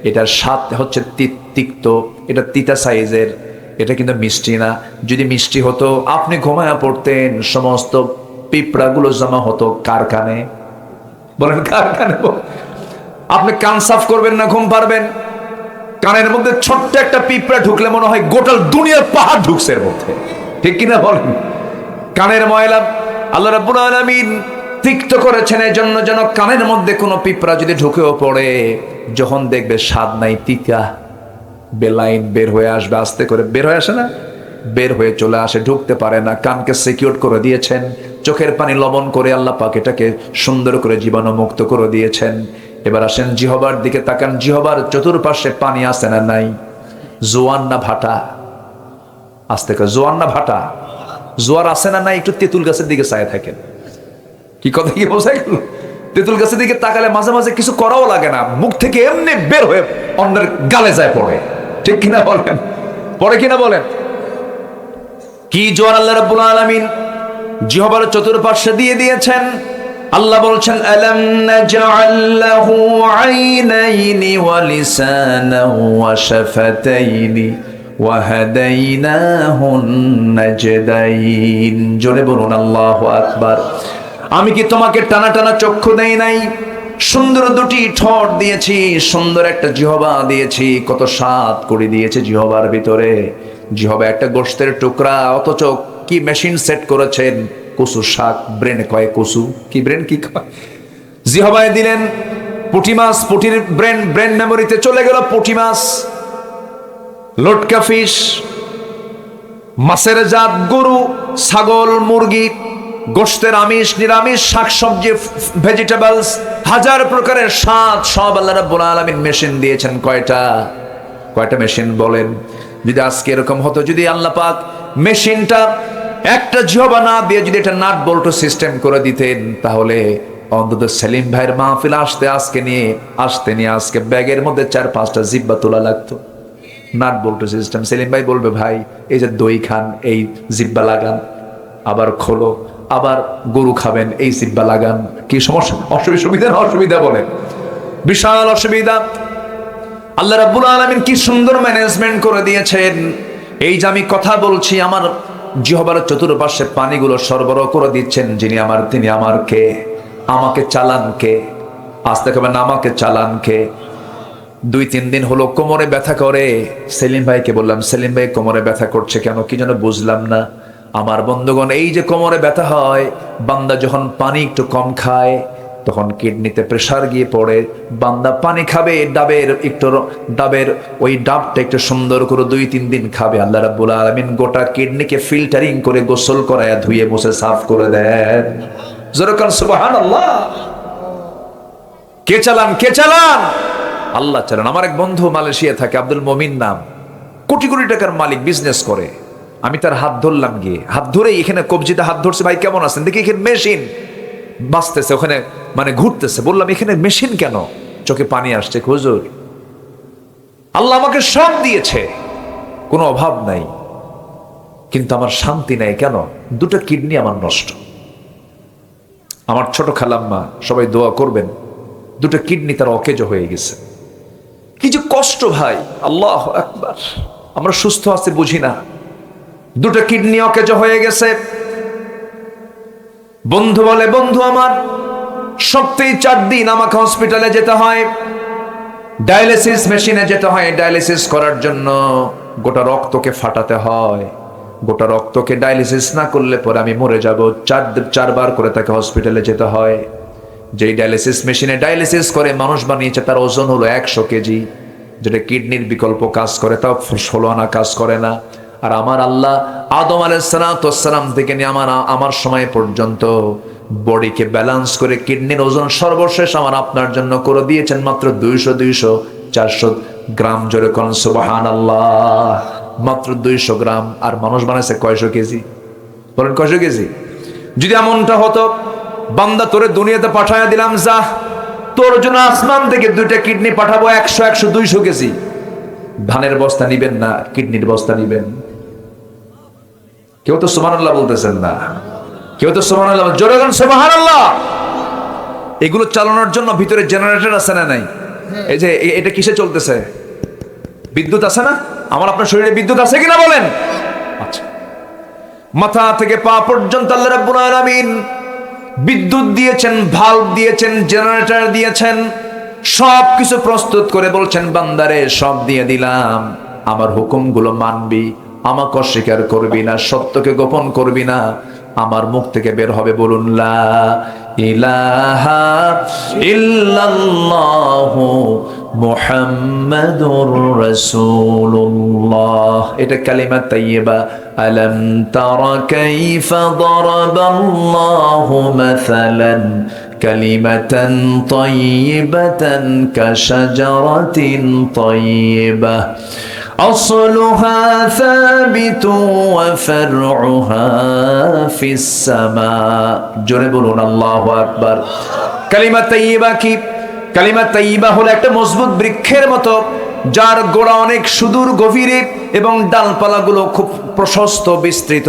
S1: এটার স্বাদ হচ্ছে তিক্ত, এটা তিতা সাইজের, এটা কিন্তু মিষ্টি না। যদি মিষ্টি হতো আপনি ঘুমায়া পড়তেন, সমস্ত পিঁপড়াগুলো জমা হতো কার কানে? বলেন কার কানে? আপনি কান সাফ করবেন না, ঘুম পারবেন? কানের মধ্যে ছোট্ট একটা পিঁপড়া ঢুকলে মনে হয় গোটাল দুনিয়ার পাহাড় ঢুকছে এর মধ্যে, ঠিক কিনা বলেন? কানের ময়লা আল্লাহ রাব্বুল আলামিন তিক্ত করেছেন এই জন্য, যেন কানের মধ্যে কোনো পিঁপড়া যদি ঢুকেও পড়ে, যখন দেখবে স্বাদ নাই, তিতা, বেলাইন বের হয়ে আসবে, আস্তে করে বের হয়ে আসে না, বের হয়ে চলে আসে, ঢুকতে পারে না। কানকে সিকিউর করে দিয়েছেন, চোখের পানি লবণ করে আল্লাহ পাক এটাকে সুন্দর করে জীবাণুমুক্ত করে দিয়েছেন। এবার আসেন জিহবার দিকে তাকান, জিহবার চতুর্পাশে পানি আছে না নাই? জোয়ান না ভাটা? আস্তে করে, জোয়ান না ভাটা? জোয়ার আছে না নাই? একটু তেঁতুল গাছের দিকে চায় থাকেন। কি কথা কি বোঝা গেল? তেঁতুল গাছের দিকে তাকালে মাঝে মাঝে কিছু করাও লাগে না, মুখ থেকে এমনি বের হয়ে অন্যের গালে যায় পড়ে, ঠিক কিনা বলেন? পড়ে কিনা বলেন? কি জোয়ার আল্লাহ রাব্বুল আলামিন জিহবার চতুর্পাশে দিয়ে দিয়েছেন। আল্লাহ বলছেন, আলাম নাজআল লাহু আইনাইনি ওয়া লিসানাহু ওয়া শাফাতাইনি ওয়া হাদাইনাহুন নাজদাইন। জোরে বলুন আল্লাহু আকবার। আমি কি তোমাকে টানা টানা চক্ষু দেই নাই? সুন্দর দুটি ঠোঁট দিয়েছি, সুন্দর একটা জিহবা দিয়েছি, কত স্বাদ করে দিয়েছে জিহবার ভিতরে। জিহবা একটা গোশতের টুকরা, অথচ কি মেশিন সেট করেছেন? কচু শাক, ব্রেন কয় কচু, কি ব্রেন কি কয়, জিহবায় দিলেন পুঁটি মাছ, পুঁটির ব্রেন, ব্রেন মেমোরিতে চলে গেল পুঁটি মাছ, লটকা ফিশ, মাছের জাত, গরু, ছাগল, মুরগি, গোশতের আমিষ নিরামিষ শাকসবজি ভেজিটেবলস হাজার প্রকারের স্বাদ সব আল্লাহ রাব্বুল আলামিন মেশিন দিয়েছেন। কয়টা মেশিন বলেন? যদি আজকে এরকম হতো, যদি আল্লাহ পাক মেশিনটা একটা জিহবা না দিয়ে যদি এটা নাট বল্টু সিস্টেম করে দিতেন, তাহলে অন্তত সেলিম ভাইয়ের মাহফিল আসতে নিয়ে আজকে ব্যাগের মধ্যে 4-5টা জিব্বা তোলা লাগতো। নাট বল্টু সিস্টেম। সেলিম ভাই বলবে, ভাই এই যে দই খান, এই জিব্বা লাগান, আবার খোলো, আবার গরু খাবেন, এই জিব্বা লাগান। কি সমস্যা? অসুবিধা না অসুবিধা বলেন? বিশাল অসুবিধা। আল্লাহ রাব্বুল আলামিন কি সুন্দর ম্যানেজমেন্ট করে দিয়েছেন। এই যে আমি কথা বলছি, আমার জিহ্বার চতুর্পাশে পানিগুলো সরবরাহ করে দিচ্ছেন যিনি তিনি আমার কে? আমাকে চালান কে? আস্তে কবেন, আমাকে চালান কে? 2-3 দিন হলো কোমরে ব্যথা করে। সেলিম ভাইকে বললাম, সেলিম ভাই কোমরে ব্যথা করছে কেন? কি যেন বুঝলাম না। আমার বন্ধুগণ, এই যে কোমরে ব্যথা হয়, বান্দা যখন পানি একটু কম খায় তখন কিডনিতে প্রেসার গিয়ে পড়ে। বান্দা পানি খাবে, ডাবের ওই ডাবটা একটু সুন্দর করে 2-3 দিন খাবে, আল্লাহ রাব্বুল আলামিন গোটা কিডনিকে ফিল্টারিং করে গোসল করায়া ধুয়ে মুছে সাফ করে দেন। জোরে কান সুবহানাল্লাহ। কে চালান? আল্লাহ চালান। আমার এক বন্ধু মালয়েশিয়া থাকে, আব্দুল মমিন নাম, কোটি কোটি টাকার মালিক, বিজনেস করে। আমি তার হাত ধরলাম, গিয়ে হাত ধরে এখানে কবজিতে হাত ধরছে, ভাই কেমন আছেন? দেখি এখানে মেশিন বাঁচতেছে, ওখানে মানে ঘুরতেছে। বললাম, এখানে মেশিন কেন? চোখে পানি আসছে। হুজুর, আল্লাহ আমাকে সব দিয়েছে, কোনো অভাব নাই, কিন্তু আমার শান্তি নাই। কেন? 2টা কিডনি আমার নষ্ট। আমার ছোট খালাম্মা, সবাই দোয়া করবেন, 2টা কিডনি তার অকেজো হয়ে গেছে। কি যে কষ্ট ভাই, আল্লাহু আকবার। আমরা সুস্থ আছি বুঝি না, 2টা কিডনি অকেজো হয়ে গেছে। বন্ধু বলে, বন্ধু আমার সপ্তাহে 4 দিন আমাকে হসপিটালে যেতে হয়, ডায়ালিসিস মেশিনে যেতে হয়। ডায়ালিসিস করার জন্য গোটা রক্তকে ফাটাতে হয়। গোটা রক্তকে ডায়ালিসিস না করলে পরে আমি মরে যাব। 4 বার করে তাকে হসপিটালে যেতে হয়। যেই ডায়ালিসিস মেশিনে ডায়ালিসিস করে মানুষ বানিয়েছে, তার ওজন হলো 100 কেজি, যেটা কিডনির বিকল্প কাজ করে, তাও 16 আনা কাজ করে না। আর আমার আল্লাহ আদম আলাইহিসসালাম থেকে নিয়ে আমার সময় পর্যন্ত বডিকে ব্যালেন্স করে কিডনির ওজন সর্বশেষ আমার আপনার জন্য করে দিয়েছেন মাত্র 200-400 গ্রাম। জোরে কোন সুবহানাল্লাহ। মাত্র 200 গ্রাম। আর মানুষ বানাইছে কয়শো কেজি? বলেন কয়শো কেজি? যদি এমনটা হতো, বান্দা তোরে দুনিয়াতে পাঠায়া দিলাম, যা তোর জন্য আসমান থেকে 2টা কিডনি পাঠাবো, 100-200 কেজি। ধানের বস্তা নিবেন না, কিডনির বস্তা নিবেন। কেউ তো সুবহানাল্লাহ বলতেছেন না, কেউ তো সুবহানাল্লাহ, জোরে বলেন সুবহানাল্লাহ। এগুলো চালানোর জন্য ভিতরে জেনারেটর আছে না নাই? এই যে এটা কিসে চলতেছে? বিদ্যুৎ আছে না? আমার আপনার শরীরে বিদ্যুৎ আছে কিনা বলেন? আচ্ছা, মাথা থেকে পা পর্যন্ত আল্লাহ রাব্বুল আলামিন বিদ্যুৎ দিয়েছেন, ভাল্ব দিয়েছেন, জেনারেটর দিয়েছেন, সব কিছু প্রস্তুত করে বলছেন, বান্দারে সব দিয়ে দিলাম, আমার হুকুমগুলো মানবি, আমাকে অস্বীকার করবি না, সত্যকে গোপন করবি না, আমার মুখ থেকে বের হবে বলুন লা ইলাহা ইল্লাল্লাহু মুহাম্মাদুর রাসূলুল্লাহ। এটা কালিমা তাইয়্যিবা। আলাম তারা কাইফা দারাবাল্লাহু মাসালান কালিমাতান তাইয়্যিবাতান কাশাজারাতিন তাইয়্যিবাহ أصلها ثابت وفرعها في السماء। জোরে বলুন আল্লাহু আকবার। কালিমা তাইয়্যিবা কি? কালিমা তাইয়্যিবা হলো একটা মজবুত বৃক্ষের মতো, যার গোড়া অনেক সুদূর গভীরে এবং ডালপালাগুলো খুব প্রশস্ত বিস্তৃত।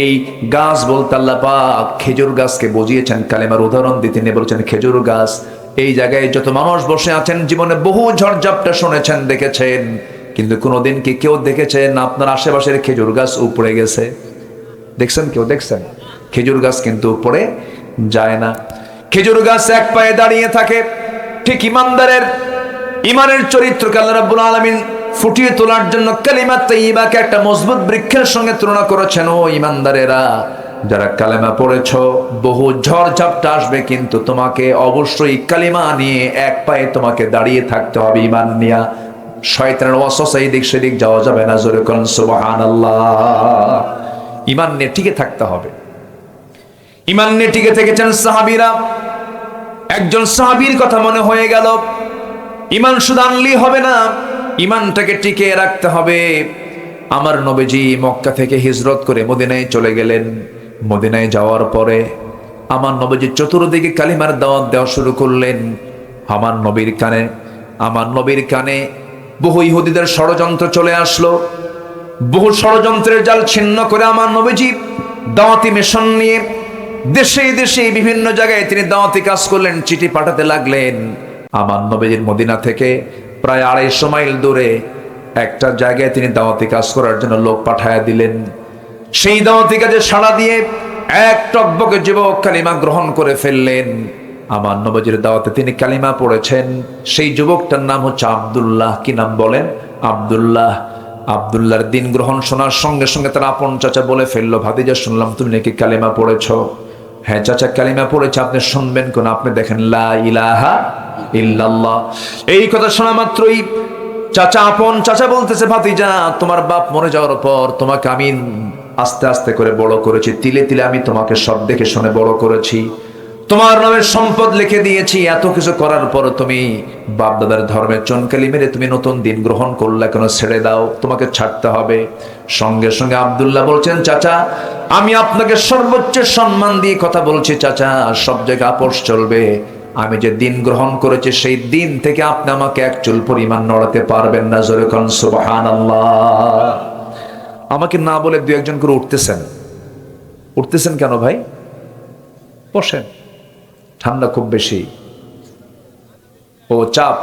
S1: এই গাছ বলতে আল্লাহ পাক খেজুর গাছকে বুঝিয়েছেন, কালিমার উদাহরণ দিতে নিয়ে বলেছেন খেজুর গাছ। এই জায়গায় যত মানুষ বসে আছেন, জীবনে বহু ঝড়ঝাপটা শুনেছেন, দেখেছেন, কিন্তু কোনোদিন কি কেউ দেখেছেন আপনার আশেপাশের খেজুর গাছ উপড়ে গেছে? দেখছেন? কেউ দেখছেন? খেজুর গাছ কিন্তু উপড়ে যায় না। খেজুর গাছ এক পায়ে দাঁড়িয়ে থাকে। ঠিক ইমানের চরিত্রকে আল্লাহ রাব্বুল আলামিন ফুটিয়ে তোলার জন্য কালিমা তাইয়্যিবাকে একটা মজবুত বৃক্ষের সঙ্গে তুলনা করেছেন। ও ইমানদারেরা, যারা কালেমা পড়েছ, বহু ঝড় ঝাপটা আসবে, কিন্তু তোমাকে অবশ্যই কালিমা নিয়ে এক পায়ে তোমাকে দাঁড়িয়ে থাকতে হবে, ঈমান নিয়া। শয়তানের ওয়াসওয়াসা এদিক সেদিক যাওয়া যাবে না। জোরে কোন সুবহানাল্লাহ। ঈমান নিয়ে টিকে থাকতে হবে। ইমান নিয়ে টিকে থেকেছেন সাহাবীরা। একজন সাহাবীর কথা মনে হয়ে গেল, ইমান শুধু আনলেই হবে না, ইমানটাকে টিকে রাখতে হবে। আমার নবীজি মক্কা থেকে হিজরত করে মদিনায় চলে গেলেন। মদিনায় যাওয়ার পরে আমার নবীজি চতুর্দিকে কালিমার দাওয়াত দেওয়া শুরু করলেন। আমার নবীর কানে বহু ইহুদিদের ষড়যন্ত্র চলে আসলো। বহু ষড়যন্ত্রের জাল ছিন্ন করে আমার নবীজি দাওয়াতি মিশন নিয়ে দেশে দেশে বিভিন্ন জায়গায় তিনি দাওয়াতি কাজ করলেন, চিঠি পাঠাতে লাগলেন। আমার নবীজির মদিনা থেকে প্রায় 250 মাইল দূরে একটা জায়গায় তিনি দাওয়াতি কাজ করার জন্য লোক পাঠায়া দিলেন। সেই দাওয়াতি কাজে সাড়া দিয়ে এক টকবকে যুবক কালিমা গ্রহণ করে ফেললেন। আমার নবীজির দাওয়াতে তিনি কালিমা পড়েছেন। সেই যুবকটার নাম হচ্ছে আব্দুল্লাহ। কি নাম বলেন? আব্দুল্লাহ। আব্দুল্লাহর দিন গ্রহণ শোনার সঙ্গে সঙ্গে তার আপন চাচা বলে ফেললো, ভাতিজা শুনলাম তুমি নাকি কালিমা পড়েছো। হ্যাঁ চাচা কালিমা পড়েছে, আপনি শুনবেন কোন? আপনি দেখেন লা ইলাহা ইল্লাল্লাহ। এই কথা শোনা মাত্রই চাচা, আপন চাচা বলতেছে, ভাতিজা তোমার বাপ মরে যাওয়ার পর তোমাকে আমি আস্তে আস্তে করে বড় করেছি, তিলে তিলে আমি তোমাকে সব দেখে শুনে বড় করেছি, তোমার নামের সম্পদ লিখে দিয়েছি। এত কিছু করার পর তুমি বাপ দাদার ধর্মের চনকালি মেরে তুমি নতুন দিন গ্রহণ করলে কেন? ছেড়ে দাও, তোমাকে ছাড়তে হবে। সঙ্গে সঙ্গে আব্দুল্লাহ বলছেন, চাচা আমি আপনাকে সর্বোচ্চ সম্মান দিয়ে কথা বলছি চাচা, সব জায়গায় আপোষ চলবে। আমি যে দিন গ্রহণ করেছি সেই দিন থেকে আপনি আমাকে এক চুল পরিমাণ নড়াতে পারবেন না। জোরে কোন সুবহানাল্লাহ। আমাকে না বলে দু একজন করে উঠতেছেন কেন ভাই? বসেন, ঠান্ডা খুব বেশি। ও চাপ,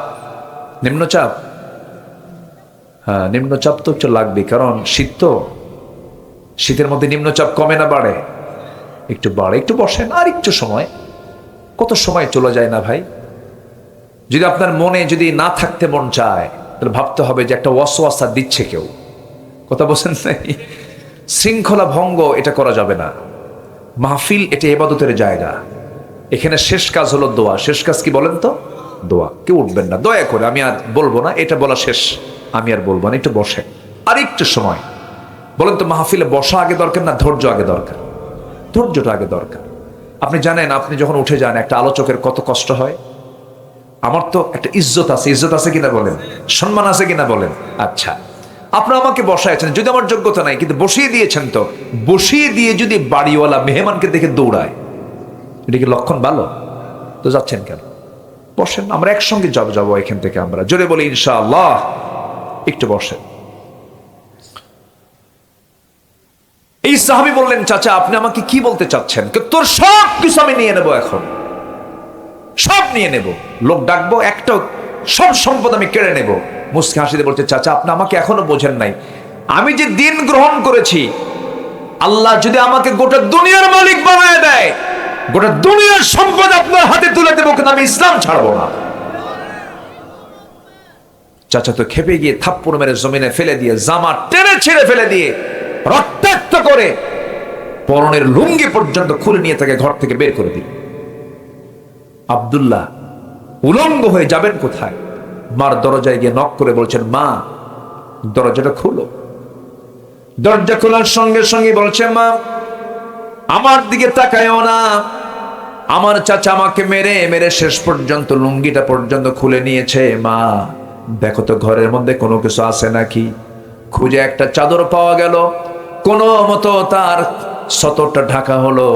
S1: নিম্নচাপ। হ্যাঁ নিম্নচাপ তো একটু লাগবে, কারণ শীত তো, শীতের মধ্যে নিম্নচাপ কমে না বাড়ে? একটু বাড়ে। একটু বসেন, আর একটু সময়। কত সময় চলে যায় না ভাই। যদি আপনার মনে যদি না থাকতে মন চায় তাহলে ভাবতে হবে যে একটা ওয়াসওয়াসা দিচ্ছে কেউ। কথা বলছেন নাই? শৃঙ্খলা ভঙ্গ এটা করা যাবে না। মাহফিল এটা ইবাদতের জায়গা। এখানে শেষ কাজ হলো দোয়া। শেষ কাজ কি বলেন তো? দোয়া। কেউ উঠবেন না দয়া করে, আমি আর বলবো না, এটা বলা শেষ, আমি আর বলবো না। একটু বসে, আর একটু সময়। বলেন তো মাহফিলে বসা আগে দরকার না ধৈর্য আগে দরকার? ধৈর্যটা আগে দরকার। আপনি জানেন আপনি যখন উঠে যান একটা আলোচকের কত কষ্ট হয়। আমার তো একটা ইজ্জত আছে, ইজ্জত আছে কিনা বলেন, সম্মান আছে কিনা বলেন। আচ্ছা আপনারা আমাকে বসাইছেন, যদি আমার যোগ্যতা নাই, কিন্তু বসিয়ে দিয়েছেন। তো বসিয়ে দিয়ে যদি বাড়িওয়ালা মেহমানকে দেখে দৌড়ায়, এটা কি লক্ষণ ভালো? তো যাচ্ছেন কেন? বসেন, আমরা একসঙ্গে যাবো এখান থেকে। আমরা জোরে বলি ইনশাআল্লাহ। একটু বসেন। এই সাহাবী বললেন, চাচা আপনি আমাকে কি বলতে চাচ্ছেন? তোর সব কিছু আমি নিয়ে নেব, এখন সব নিয়ে নেব। লোক ডাকবো, একটা সব সম্পদ আমি কেড়ে নেব। মুস্কি হাসিতে বলছে, চাচা আপনি আমাকে এখনো বোঝেন নাই। আমি যে দিন গ্রহণ করেছি, আল্লাহ যদি আমাকে গোটা দুনিয়ার মালিক বানায় দেয়, গোটা দুনিয়ার সম্পদ আপনার হাতে তুলে দেবো, কিন্তু আমি ইসলাম ছাড়বো না। চাচা তো খেপে গিয়ে থাপ্পড় মেরে জমিনে ফেলে দিয়ে, জামা টেনে ছেড়ে ফেলে দিয়ে, রক্তাক্ত করে পরনের লুঙ্গি পর্যন্ত খুলে নিয়ে তাকে ঘর থেকে বের করে দিল। আব্দুল্লাহ উলঙ্গ হয়ে যাবেন কোথায়? মার দরজায় গিয়ে নক করে বলছেন, মা দরজাটা খুলো। দরজা খোলার সঙ্গে সঙ্গে বলছে, মা আমার দিকে তাকায়ও না। আমার চাচা আমাকে মেরে মেরে শেষ পর্যন্ত লুঙ্গিটা পর্যন্ত খুলে নিয়েছে। মা দেখো তো ঘরের মধ্যে কোনো কিছু আছে নাকি। খুঁজে একটা চাদর পাওয়া গেল, কোনো মতো তার সতরটা ঢাকা হলো,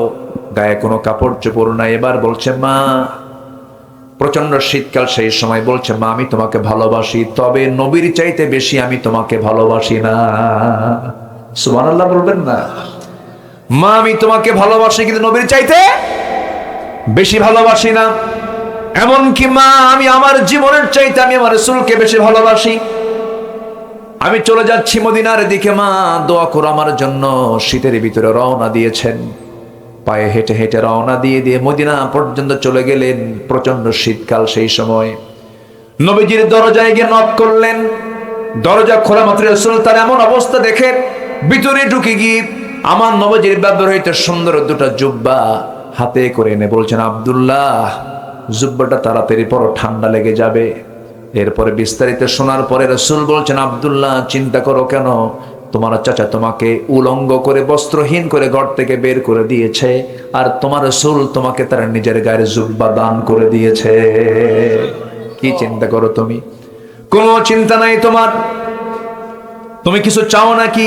S1: গায়ে কোনো কাপড় চোপড় নাই। এবার বলছে, মা প্রচন্ড শীতকাল সেই সময়, বলছে, মা আমি তোমাকে ভালোবাসি, তবে নবীর চাইতে বেশি আমি তোমাকে ভালোবাসি না। সুবহানাল্লাহ বলবেন না? মা আমি তোমাকে ভালোবাসি কিন্তু নবীর চাইতে বেশি ভালোবাসি না। এমনকি মা আমি আমার জীবনের চাইতে আমি আমার রাসূলকে বেশি ভালোবাসি। আমি চলে যাচ্ছি মদিনার দিকে, মা দোয়া করো আমার জন্য। শীতের ভিতরে রওনা দিয়েছেন, পায়ে হেঁটে হেঁটে রওনা দিয়ে দিয়ে মদিনা পর্যন্ত চলে গেলেন। প্রচন্ড শীতকাল সেই সময়। নবীজির দরজায় গিয়ে নক করলেন। দরজা খোলা মাত্র রাসূল তার এমন অবস্থা দেখে ভিতরে ঢুকে গিয়ে আমার নবীজির ব্যবহৃত সুন্দর দুটো জুব্বা হাতে করে এনে বলছেন, আব্দুল্লাহ জুব্বাটা তাড়াতাড়ি পরো, ঠান্ডা লেগে যাবে। এরপরে বিস্তারিত শোনার পরে রাসূল বলছেন, আব্দুল্লাহ চিন্তা করো কেন, তোমার চাচা তোমাকে উলঙ্গ করে বস্ত্রহীন করে ঘর থেকে বের করে দিয়েছে, আর তোমার রাসূল তোমাকে তার নিজের গায়ের জুব্বা দান করে দিয়েছে। কি চিন্তা করো তুমি? কোনো চিন্তা নাই তোমার? তুমি কিছু চাও নাকি?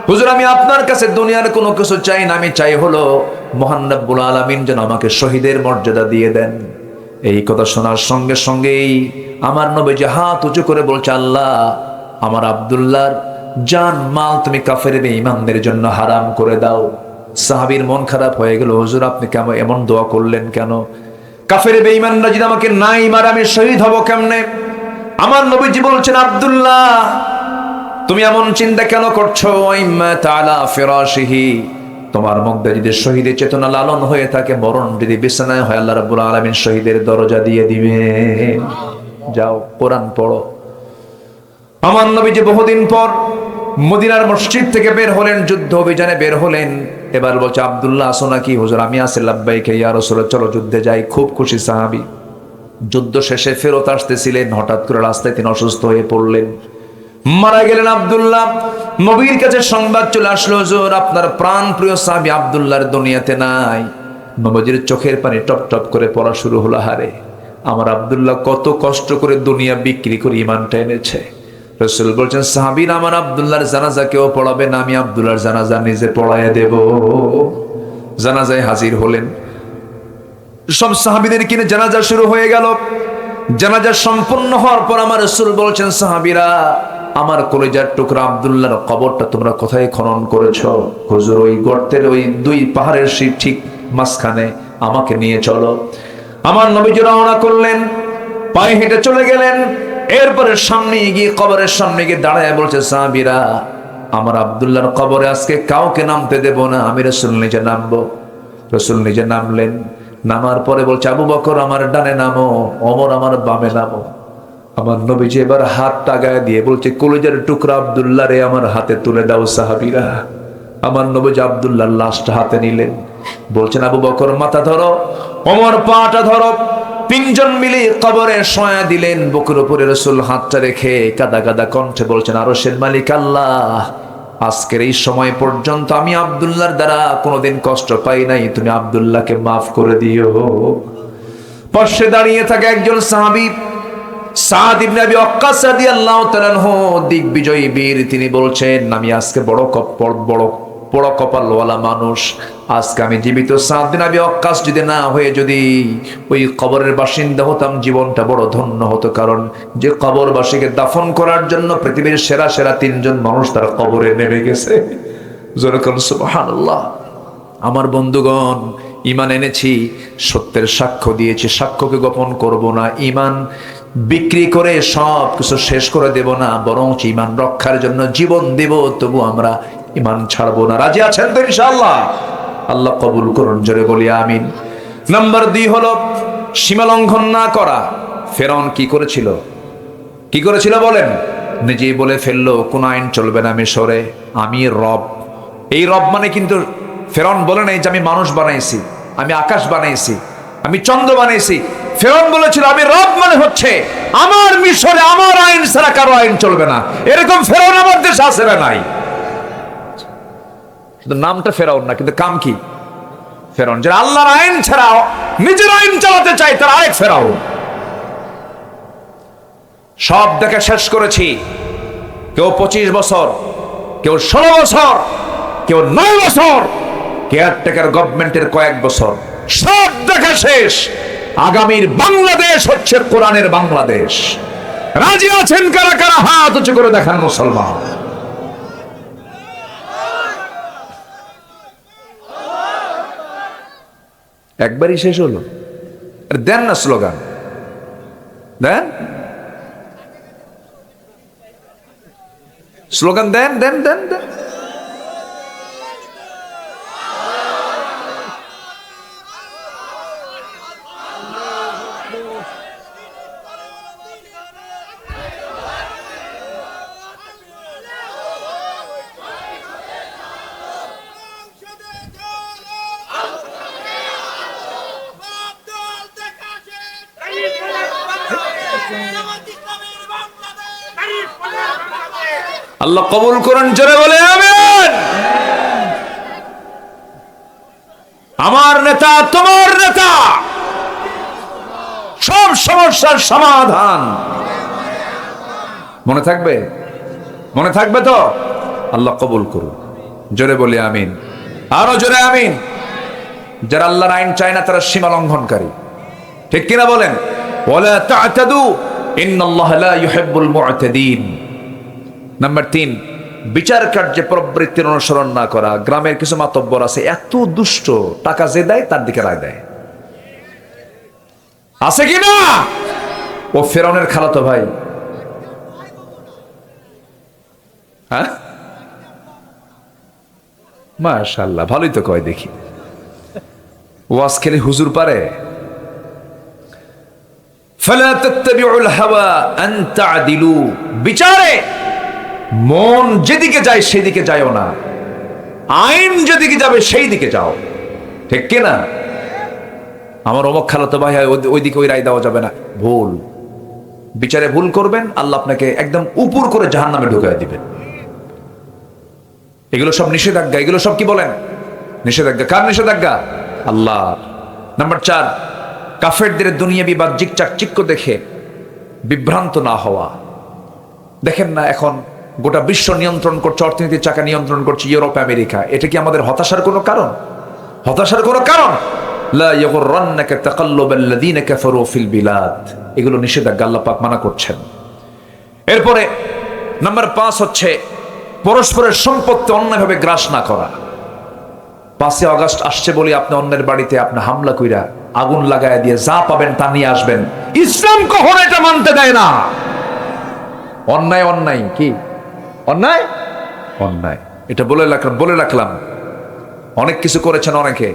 S1: হুজুর আমি আপনার কাছে দুনিয়ার কোনো কিছু চাই না, আমি চাই হলো মহান রব্বুল আলামিন যেন আমাকে শহীদের মর্যাদা দিয়ে দেন। এই কথা শোনার সঙ্গে সঙ্গেই আমার নবীজি হাত উঁচু করে বলছে, আল্লাহ আমার আব্দুল্লাহর জান মাল তুমি কাফের বেঈমানদের জন্য হারাম করে দাও। সাহাবীর মন খারাপ হয়ে গেল, হুজুর আপনি কেমন এমন দোয়া করলেন কেন? কাফের বেঈমানরা যদি আমাকে নাই মারে আমি শহীদ হব কেমনে? আমার নবীজি বলছেন, আব্দুল্লাহ তুমি এমন চিন্তা কেন করছো? তাআলা ফিরাশিহি, তোমার মধ্যে যদি শহীদের চেতনা লালন হয়ে থাকে, মরণ যদি বিছানায় হয়, আল্লাহ রাব্বুল আলামিন শহীদের দরজা দিয়ে দিবে। যাও কোরআন পড়ো। আমার নবীজি বহুদিন পর মদিনার মসজিদ থেকে বের হলেন, যুদ্ধ অভিযানে বের হলেন। এবার বলছে, আব্দুল্লাহ আসো নাকি? হুজুর আমি আছি। লাব্বাইক ইয়া রাসূলুল্লাহ, চলো যুদ্ধে যাই। খুব খুশি সাহাবী। যুদ্ধ শেষে ফেরত আসতেছিলেন, হঠাৎ করে রাস্তায় তিনি অসুস্থ হয়ে পড়লেন, মারা গেলেন। আব্দুল্লাহ নবীর কাছে সংবাদ চলে আসলো, হুজুর আপনার প্রাণ প্রিয় সাহাবী আব্দুল্লাহর দুনিয়াতে নাই। নবীজির চোখের পানি টপ টপ করে পড়া শুরু হলো। হারে আমার আব্দুল্লাহ কত কষ্ট করে দুনিয়া বিক্রি করে ঈমানটা এনেছে। রাসূল বলছেন, সাহাবীর আমার আব্দুল্লাহর জানাজা কেউ পড়াবে না, আমি আব্দুল্লাহর জানাজা নিজে পড়াইয়া দেব। জানাজায় হাজির হলেন, সব সাহাবীদের কিনে জানাজা শুরু হয়ে গেল। জানাজা সম্পূর্ণ হওয়ার পর আমার রাসূল বলছেন, সাহাবীরা আমার কলিজার টুকরা আব্দুল্লাহর কবরটা তোমরা কোথায় খনন করেছো? হুজুর ওই গর্তের ওই দুই পাহাড়ের ঠিক মাঝখানে, আমাকে নিয়ে চলো। আমার নবীজি রওনা করলেন, পায়ে হেঁটে চলে গেলেন। এরপরে সামনে গিয়ে কবরের সামনে গিয়ে দাঁড়ায় বলছে, সাহাবীরা আমার আব্দুল্লাহর কবরে আজকে কাউকে নামতে দেব না, আমি রাসূল নিজে নামবো। রাসূল নিজে নামলেন। নামার পরে বলছে, আবু বকর আমার ডানে নামো, ওমর আমার বামে নামো। আমার নবীজি এবার হাত টাগায় দিয়ে বলছে, কলিজার টুকরা আব্দুল্লাহ রে আমার হাতে তুলে দাও। সাহাবীরা আমার নবীজি আব্দুল্লাহর লাশটা হাতে নিলেন, বলছেন, আবু বকর মাথা ধরো, ওমর পাটা ধরো। তিনজন মিলে কবরে শোয়া দিলেন। বুকের উপরে রাসূল হাতটা রেখে কাদা কাদা কণ্ঠে বলছেন, আরশের মালিক আল্লাহ, আজকের এই সময় পর্যন্ত আমি আব্দুল্লাহর দ্বারা কোনোদিন কষ্ট পাই নাই, তুমি আব্দুল্লাহকে মাফ করে দিও। পাশে দাঁড়িয়ে থাকে একজন সাহাবী, সাদ ইবনে আবি ওয়াক্কাস রাদিয়াল্লাহু তাআলা আনহু, দিগ্বিজয়ী বীর। তিনি বলছেন, আমি আজকে বড় কপালওয়ালা মানুষ। আজকে আমি জীবিত সাদ ইবনে আবি ওয়াক্কাস যদি না হয়ে যদি ওই কবরের বাসিন্দা হতাম, জীবনটা বড় ধন্য হতো। কারণ যে কবরবাসীকে দাফন করার জন্য পৃথিবীর সেরা সেরা তিনজন মানুষ তার কবরে নেমে গেছে। জোরে বলুন সুবহানাল্লাহ। আমার বন্ধুগণ, ঈমান এনেছি, সত্যের সাক্ষ্য দিয়েছি, সাক্ষ্যকে গোপন করব না। ঈমান বিক্রি করে সব কিছু শেষ করে দেব না, বরং ঈমান রক্ষার জন্য জীবন দেব, তবু আমরা ঈমান ছাড়বো না। রাজি আছেন তো ইনশাআল্লাহ? আল্লাহ কবুল করুন, জোরে বলি আমিন। নাম্বার 2 হলো সীমা লঙ্ঘন না করা। ফেরাউন কি করেছিল? কি করেছিল বলেন? নিজেই বলে ফেললো, কোন আইন চলবে না মিশরে, আমি রব। এই রব মানে কিন্তু ফেরাউন বলে নাই যে আমি মানুষ বানাইছি, আমি আকাশ বানাইছি, আমি চন্দ্র বানাইছি। ফেরাউন বলেছিল আমি রব মানে হচ্ছে আমার মিশরে আমার আইন ছাড়া কারো আইন চলবে না। এরকম ফেরাউন আমার দেশে আছে না? নাই। শুধু নামটা ফেরাউন না, কিন্তু কাম কি? ফেরাউন। যারা আল্লাহর আইন ছাড়াও নিজের আইন চালাতে চায় তারা আরেক ফেরাউন। সব দেখে শেষ করেছি। কেউ 25 বছর, কেউ 16 বছর, কেউ 9 বছর, কেয়ারটেকার গভর্নমেন্টের কয়েক বছর, সব দেখা শেষ। আগামীর বাংলাদেশ হচ্ছে কোরআনের বাংলাদেশ। রাজি আছেন কারা কারা? হাত উঁচু করে দেখান মুসলমান। একবারই শেষ হলো? দেন না স্লোগান, দেন স্লোগান, দেন দেন দেন দেন। আল্লাহ কবুল করুন, জোরে বলে আমিন। আমার নেতা, তোমার নেতা, সব সমস্যার সমাধান। মনে থাকবে? মনে থাকবে তো? আল্লাহ কবুল করুন, জোরে বলি আমিন, আরো জোরে আমিন। যারা আল্লাহর আইন চায় না তারা সীমা লঙ্ঘনকারী, ঠিক কিনা বলেন? ওয়ালা তা'তাদু ইন্নাল্লাহা লা ইউহিব্বুল মু'তাদিন। নাম্বার 3, বিচার কার্যে প্রবৃত্তির অনুসরণ না করা। গ্রামের কিছু মাতব্বর আছে এত দুষ্ট, টাকা যে দেয় তার দিকে রায় দেয়, আছে কি না? ও ফেরাউনের খালাতো ভাই। হ্যাঁ, মাশাআল্লাহ, ভালোই তো কয় দেখি। ওয়াজ খেলে হুজুর পারে। ফালা তাত্তাবিউল হাওয়া আন তা'দিলু, বিচারে মন যেদিকে যায় সেদিকে যায়ও না, আইন যেদিকে যাবে সেই দিকে যাও, ঠিক কিনা? আমার অমুক খালাতো ভাই ওইদিকে ওই রায় দেওয়া যাবে না, ভুল। বিচারে ভুল করবেন, আল্লাহ আপনাকে একদম উপর করে জাহান্নামে ঢুকায় দিবেন। এগুলো সব নিষেধাজ্ঞা। এগুলো সব কি বলেন? নিষেধাজ্ঞা। কার নিষেধাজ্ঞা? আল্লাহ। নাম্বার 4, কাফেরদের দুনিয়াবি বাহ্যিক চাকচিক্য দেখে বিভ্রান্ত না হওয়া। দেখেন না, এখন গোটা বিশ্ব নিয়ন্ত্রণ করছে, অর্থনীতির চাকা নিয়ন্ত্রণ করছে ইউরোপ, আমেরিকা। এটা কি আমাদের হতাশার কোনো কারণ? হতাশার কোনো কারণ? লা ইয়াগুররান্নাকা তাকাল্লুবাল্লাযীনা কাফারু ফিল বিলাদ। এগুলো নিষেধাজ্ঞা, আল্লাহ পাক মানা করছেন। এরপরে নাম্বার 5 হচ্ছে পরস্পরের সম্পত্তি অন্যায়ভাবে গ্রাস না করা। 5 আগস্ট আসছে বলে আপনি অন্যের বাড়িতে আপনি হামলা কইরা আগুন লাগায় দিয়ে যা পাবেন তা নিয়ে আসবেন, ইসলাম কখনো এটা মানতে দেয় না। অন্যায় অন্যায়, কি অন্যায়? অন্যায়। এটা বলে রাখলাম। অনেক কিছু করেছেন অনেকে,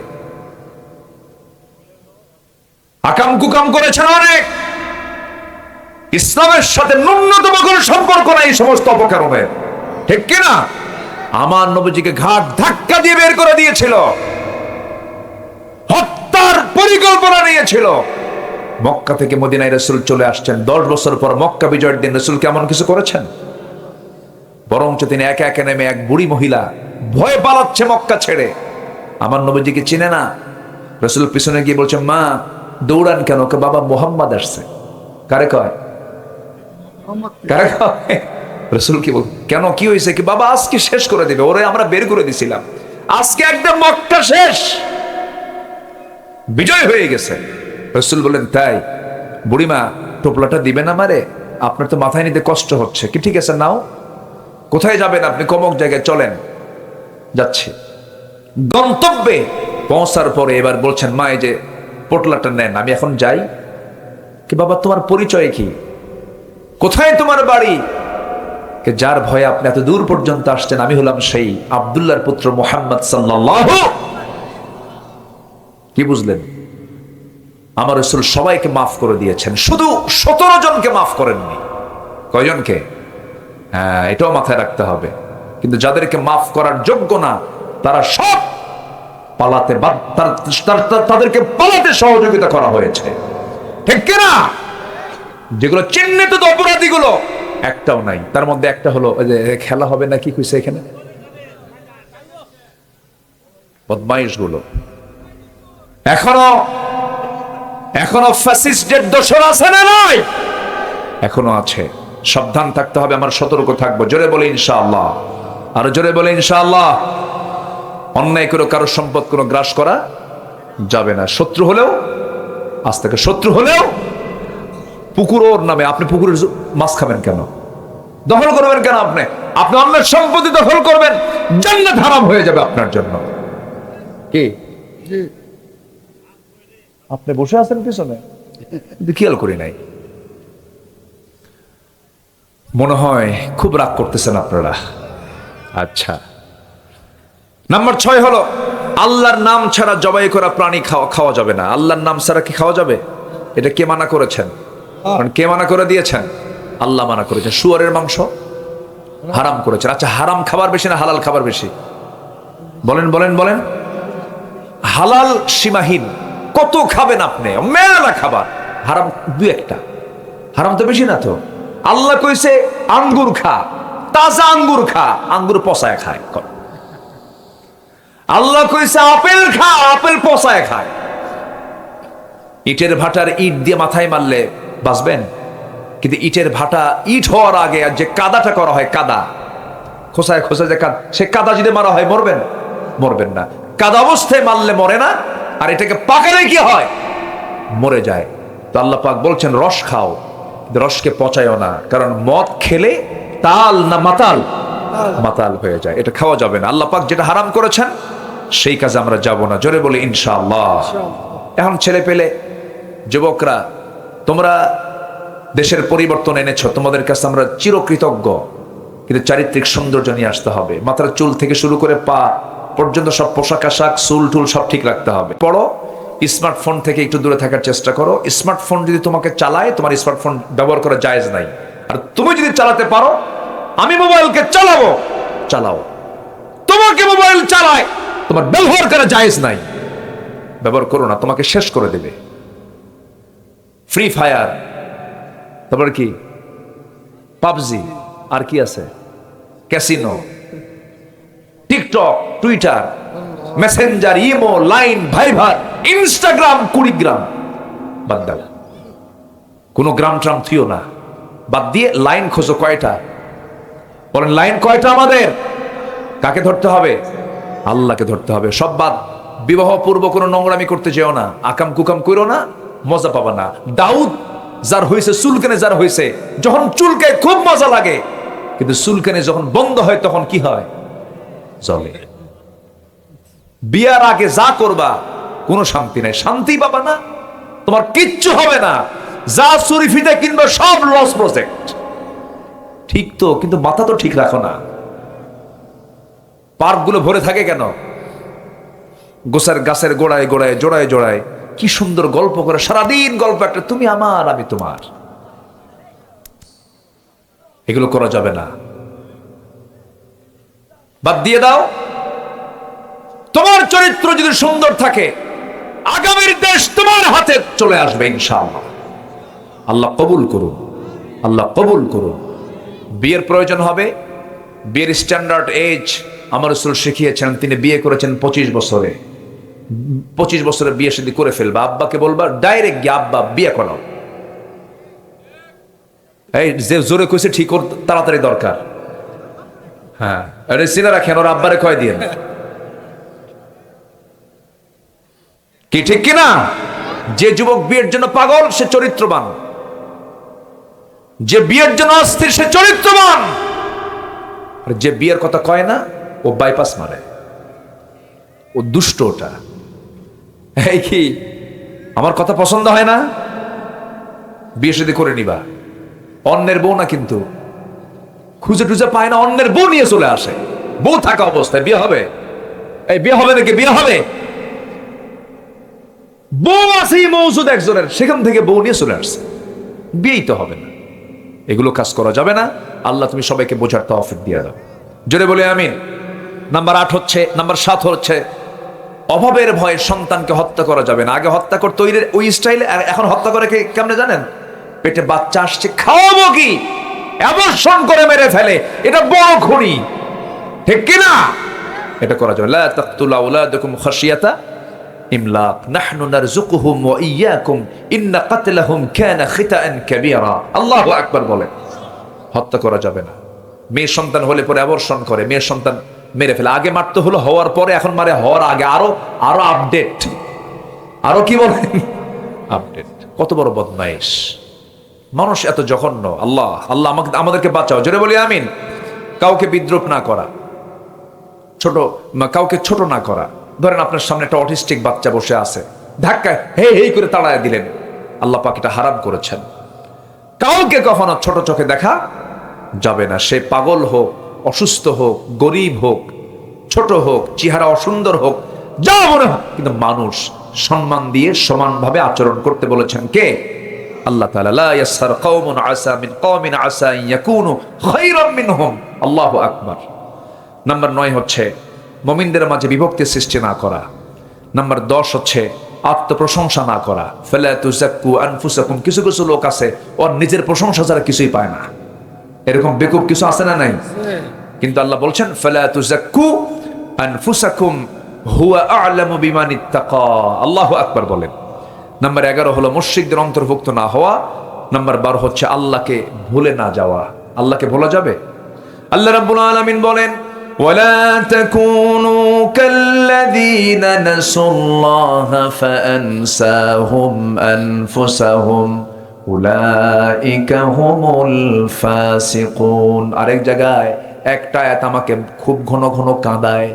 S1: আকাম কুকাম করেছেন অনেক, ইসলামের সাথে ন্যূনতম কোনো সম্পর্ক নাই এই সমস্ত অপকর্মের, ঠিক কিনা? আমার নবীজিকে ঘাট ধাক্কা দিয়ে বের করে দিয়েছিল, হত্যার পরিকল্পনা নিয়েছিল। মক্কা থেকে মদিনায় রাসূল চলে আসছেন, 10 বছর পর মক্কা বিজয়ের দিন রাসূল কেমন কিছু করেছেন? বরঞ্চ তিনি একে একে নেমে এক বুড়ি মহিলা ভয়ে পালাচ্ছে মক্কা ছেড়ে, আমার নবীজিকে চিনে না। রাসূল পিছনে গিয়ে বলছেন, মা দৌড়ান কেন? বাবা মুহাম্মদ আসছে। কারে কয়? কারে কয়? রাসূল কি বল, কেন কি হয়েছে? কি বাবা আজকে শেষ করে দিবে, ওরে আমরা বের করে দিছিলাম, আজকে একদম মক্কা শেষ, বিজয় হয়ে গেছে। রাসূল বলেন, তাই? বুড়িমা টোপলাটা দিবেন আমারে? আপনার তো মাথায় নিতে কষ্ট হচ্ছে। কি ঠিক আছে, নাও। কোথায় যাবেন আপনি? কমক জায়গায় চলেন। যাচ্ছি। গন্তব্যে পৌঁছার পরে এবার বলছেন, মা এই যে পোটলাটা নেন, আমি এখন যাই। কি বাবা তোমার পরিচয় কি? কোথায় তোমার বাড়ি? যার ভয়ে আপনি এত দূর পর্যন্ত আসছেন, আমি হলাম সেই আব্দুল্লাহর পুত্র মুহাম্মদ সাল্লাল্লাহু। কি বুঝলেন? আমার রাসূল সবাইকে মাফ করে দিয়েছেন, শুধু 17 জনকে মাফ করেননি। কয়জনকে? হ্যাঁ, এটাও মাথায় রাখতে হবে। কিন্তু যাদেরকে মাফ করার যোগ্য না তারা সব পালাতে, তাদেরকে পালাতে সহযোগিতা করা হয়েছে, ঠিক কিনা? যেগুলো চিহ্নিত অপরাধীগুলো একটাও নাই। তার মধ্যে একটা হলো খেলা হবে না, কি কইছে এখানে, বদমাইশ গুলো। এখনো ফ্যাসিস্টদের দোসর আছে না? নাই, এখনো আছে। সাবধান থাকতে হবে, আমার সতর্ক থাকবো। জোরে বলে ইনশাআল্লাহ, আরো জোরে বলে ইনশাআল্লাহ। অন্যায় করে কারো সম্পদ কোনো গ্রাস করা যাবে না। শত্রু হলেও, আজ থেকে শত্রু হলেও, পুকুর ওর নামে, আপনি পুকুরের মাছ খাবেন কেন? দখল করবেন কেন? আপনি অন্যের সম্পত্তি দখল করবেন, জান্নাত হারাম হয়ে যাবে আপনার জন্য। কি আপনি বসে আছেন পিছনে, খেয়াল করি নাই, মনে হয় খুব রাগ করতেছেন আপনারা। আচ্ছা, নাম্বার 6 হলো আল্লাহর নাম ছাড়া জবাই করা প্রাণী খাওয়া যাবে না। আল্লাহর নাম ছাড়া কি খাওয়া যাবে? এটা কে মানা করেছেন? কে মানা করে দিয়েছেন? আল্লাহ মানা করেছেন। শুয়োরের মাংস হারাম করেছেন। আচ্ছা, হারাম খাবার বেশি না হালাল খাবার বেশি? বলেন বলেন বলেন। হালাল সীমাহীন, কত খাবেন আপনি? মেলা খাবার। হারাম 2-1টা, হারাম তো বেশি না তো। আল্লাহ কইছে আঙ্গুর খা, তাজা আঙ্গুর খা, আঙ্গুর পচায় খায়। আল্লাহ কইছে আপেল খা, আপেল পচায় খায়। ইটের ভাটার ইট দিয়ে মাথায় মারলে বাঁচবেন, কিন্তু ইটের ভাটা ইট হওয়ার আগে যে কাদাটা করা হয়, কাদা খোসায় খোসায় যে কাদা, সে কাদা যদি মারা হয় মরবেন? মরবেন না। কাদা অবস্থায় মারলে মরে না, আর এটাকে পাকালে কি হয়? মরে যায়। তো আল্লাহ পাক বলছেন রস খাও, রসকে পচায়ও না, কারণ মদ খেলে তাল না মাতাল? মাতাল হয়ে যায়, এটা খাওয়া যাবে না। আল্লাহ পাক যেটা হারাম করেছেন সেই কাজে আমরা যাব না। জোরে বলি ইনশাআল্লাহ। এখন ছেলে পেলে, যুবকরা, তোমরা দেশের পরিবর্তন এনেছো, তোমাদের কাছে আমরা চিরকৃতজ্ঞ, কিন্তু চারিত্রিক সৌন্দর্য নিয়ে আসতে হবে। মাথার চুল থেকে শুরু করে পা পর্যন্ত সব পোশাক আশাক, চুল টুল সব ঠিক রাখতে হবে। পড়ো, স্মার্টফোন থেকে একটু দূরে থাকার চেষ্টা করো। স্মার্টফোন যদি তোমাকে চালায়, তোমার স্মার্টফোন ব্যবহার করা জায়েজ নাই। আর তুমি যদি চালাতে পারো, আমি মোবাইলকে চালাবো, চালাও। তোমাকে মোবাইল চালায়, তোমার ব্যবহার করা জায়েজ নাই, ব্যবহার করো না, তোমাকে শেষ করে দেবে। ফ্রি ফায়ার, তারপর কি পাবজি, আর কি আছে, casino, TikTok, Twitter, Messenger, imo, Line, Viber, Instagram, Kurigram, বাদ দাও। কোনো গ্রাম ট্রাম থিও না, বাদ দিয়ে লাইন খোঁজো। কয়টা বলেন? লাইন কয়টা আমাদের? কাকে ধরতে হবে? আল্লাহকে ধরতে হবে। সব বাদ। বিবাহ পূর্ব কোনো নোংরামি করতে যেও না, আকাম কুকাম করো না, মজা পাবা না। দাউদ যার হয়েছে, চুলকানে যার হয়েছে, যখন চুলকায় খুব মজা লাগে, কিন্তু চুলকানে যখন বন্ধ হয় তখন কি হয়? চলে। বিয়ার আগে যা করবা কোনো শান্তি নাই, শান্তি পাবা না, তোমার কিচ্ছু হবে না। যা শরীফিতে কিনবে সব লস প্রজেক্ট। ঠিক তো, কিন্তু মাথা তো ঠিক রাখো না। পার্কগুলো ভরে থাকে কেন? গোসার গাছের গোড়ায় গোড়ায়, জোড়ায় জোড়ায় কি সুন্দর গল্প করে, সারাদিন গল্প একটা, তুমি আমার আমি তোমার। এগুলো করা যাবে না, বাদ দিয়ে দাও। তোমার চরিত্র যদি সুন্দর থাকে, আগামীর দেশ তোমার হাতে চলে আসবে ইনশাআল্লাহ। আল্লাহ কবুল করুন, আল্লাহ কবুল করুন। বিয়ের প্রয়োজন হবে, বিয়ের স্ট্যান্ডার্ড এজ আমার রাসূল শিখিয়েছেন। তিনি বিয়ে করেছেন 25 বছরে। 25 বছরে বিয়ে শাদী করে ফেলবা, আব্বাকে বলবা ডাইরেক্ট গিয়ে আব্বা বিয়ে করাও। এই যে জোরে কইছে ঠিক ওর তাড়াতাড়ি দরকার। হ্যাঁ, আরে সিনা রাখেন, ওর আব্বারে কয় দিয়েন। কি ঠিক কিনা? যে যুবক বিয়ের জন্য পাগল সে চরিত্রবান, যে বিয়ের জন্য অস্থির সে চরিত্রবান। আর যে বিয়ের কথা কয় না ও বাইপাস মারে, ও দুষ্ট। ওটা এই কি আমার কথা পছন্দ হয় না? বিয়ে শাদী করে নিবা, অন্যের বউ না, কিন্তু খুঁজে টুজে পায় না, অন্যের বউ নিয়ে চলে আসে। বউ থাকা অবস্থায় বিয়ে হবে? এই বিয়ে হবে নাকি? বিয়ে হবে? বউ আছে মৌজুদ একজনের, সেখান থেকে বউ নিয়ে চলে আসছে, বিয়েই তো হবে না। এগুলো কাজ করা যাবে না। আল্লাহ তুমি সবাইকে বোঝার তৌফিক দিয়ে দাও। জোরে বলে আমিন। নাম্বার 8 হচ্ছে, নাম্বার 7 হচ্ছে অভাবের ভয়ে সন্তানকে হত্যা করা যাবে না। আগে হত্যা করতে ওই স্টাইলে, এখন হত্যা করে কেমনে জানেন? পেটে বাচ্চা আসছে, খাওয়াবো কি, অ্যাবর্শন করে মেরে ফেলে। এটা বড় খুনি, ঠিক কিনা? এটা করা যাবে। লা তাকতুলু আওলাদাকুম খাশিয়াতা ইমলাক নাহনু নারযুকুহুম ওয়া ইয়্যাকুম ইন্না কাতলাহুম কানা খিতাআন কাবীরা। আল্লাহু আকবার বলে। হত্যা করা যাবে না। মেয়ে সন্তান হলে পরে অ্যাবর্শন করে, মেয়ের সন্তান মেরে ফেলে। আগে মারতে হলো হওয়ার পরে, এখন মারে হওয়ার আগে। আরো আপডেট, আরো কি বলেন আপডেট। কত বড় বদমাইশ মানুষ, এত জঘন্য। আল্লাহ আল্লাহ আমাদেরকে বাঁচাও। জোরে বলি আমিন। কাউকে বিদ্রুপ না করা, কাউকে ছোট না করা। ধরেন আপনার সামনে একটা অটিস্টিক বাচ্চা বসে আছে, ধাক্কায় হে হে করে তাড়ায় দিলেন। আল্লাহ পাক এটা হারাম করেছেন। কাউকে কখনো ছোট চোখে দেখা যাবে না। সে পাগল হোক, অসুস্থ হোক, গরিব হোক, ছোট হোক, চেহারা অসুন্দর হোক, যা মনে হোক, কিন্তু মানুষ সম্মান দিয়ে সমানভাবে আচরণ করতে বলেছেন কে? আল্লাহ তাআলা। লা ইয়াসখার কওমুন আসা মিন কওমিন আসা আন ইয়াকুনু খায়রাম মিনহুম। আল্লাহু আকবার। নাম্বার 9 হচ্ছে মুমিনদের মাঝে বিভক্তি সৃষ্টি না করা। নাম্বার 10 হচ্ছে আত্মপ্রশংসা না করা। ফালা তুযাক্কু আনফুসাকুম। কিছু কিছু লোক আছে ওর নিজের প্রশংসা ছাড়া কিছুই পায় না। এরকম বেকুব কিছু আছে না নাই? কিন্তু আল্লাহ বলছেন ফালা তুযাক্কু আনফুসাকুম হুয়া আ'লামু বিমান ইত্তাকা। আল্লাহু আকবার বলেন। নাম্বার 11 হলো মুশরিকদের অন্তর্ভুক্ত না হওয়া। নাম্বার 12 হচ্ছে আল্লাহকে ভুলে না যাওয়া। আল্লাহকে ভোলা যাবে? আল্লাহ রাব্বুল আলামিন বলেন ওয়ালা তাকুনু কাল্লাযীনা নাসুল্লাহা ফাআনসাহুম আনফুসাহুম উলাইকা হুমুল ফাসিকুন। আরেক জায়গায় একটা আয়াত আমাকে খুব ঘন ঘন কাঁদায়,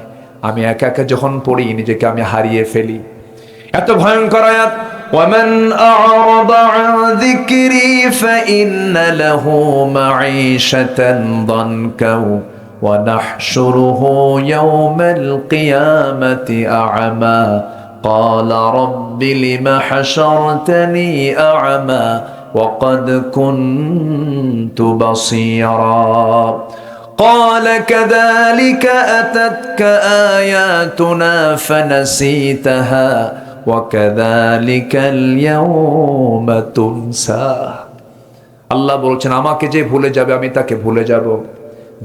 S1: আমি একা একা যখন পড়ি নিজেকে আমি হারিয়ে ফেলি। এত ভয়ঙ্কর আয়াত, ওয়ামান আ'রাদা আন যিকরি ফাইন্না লাহু মাঈশাতান দানকা ওয়া নাহশুরুহু ইয়াওমাল কিয়ামাতি আ'মা ক্বালা রাব্বি লিমা হাশারতানি আ'মা ওয়া ক্বাদ কুনতু বাসীরা قال كذلك أتتك آياتنا فنسيتها وكذلك اليوم تنسى। আল্লাহ বলছেন আমাকে যে ভুলে যাবে আমি তাকে ভুলে যাব।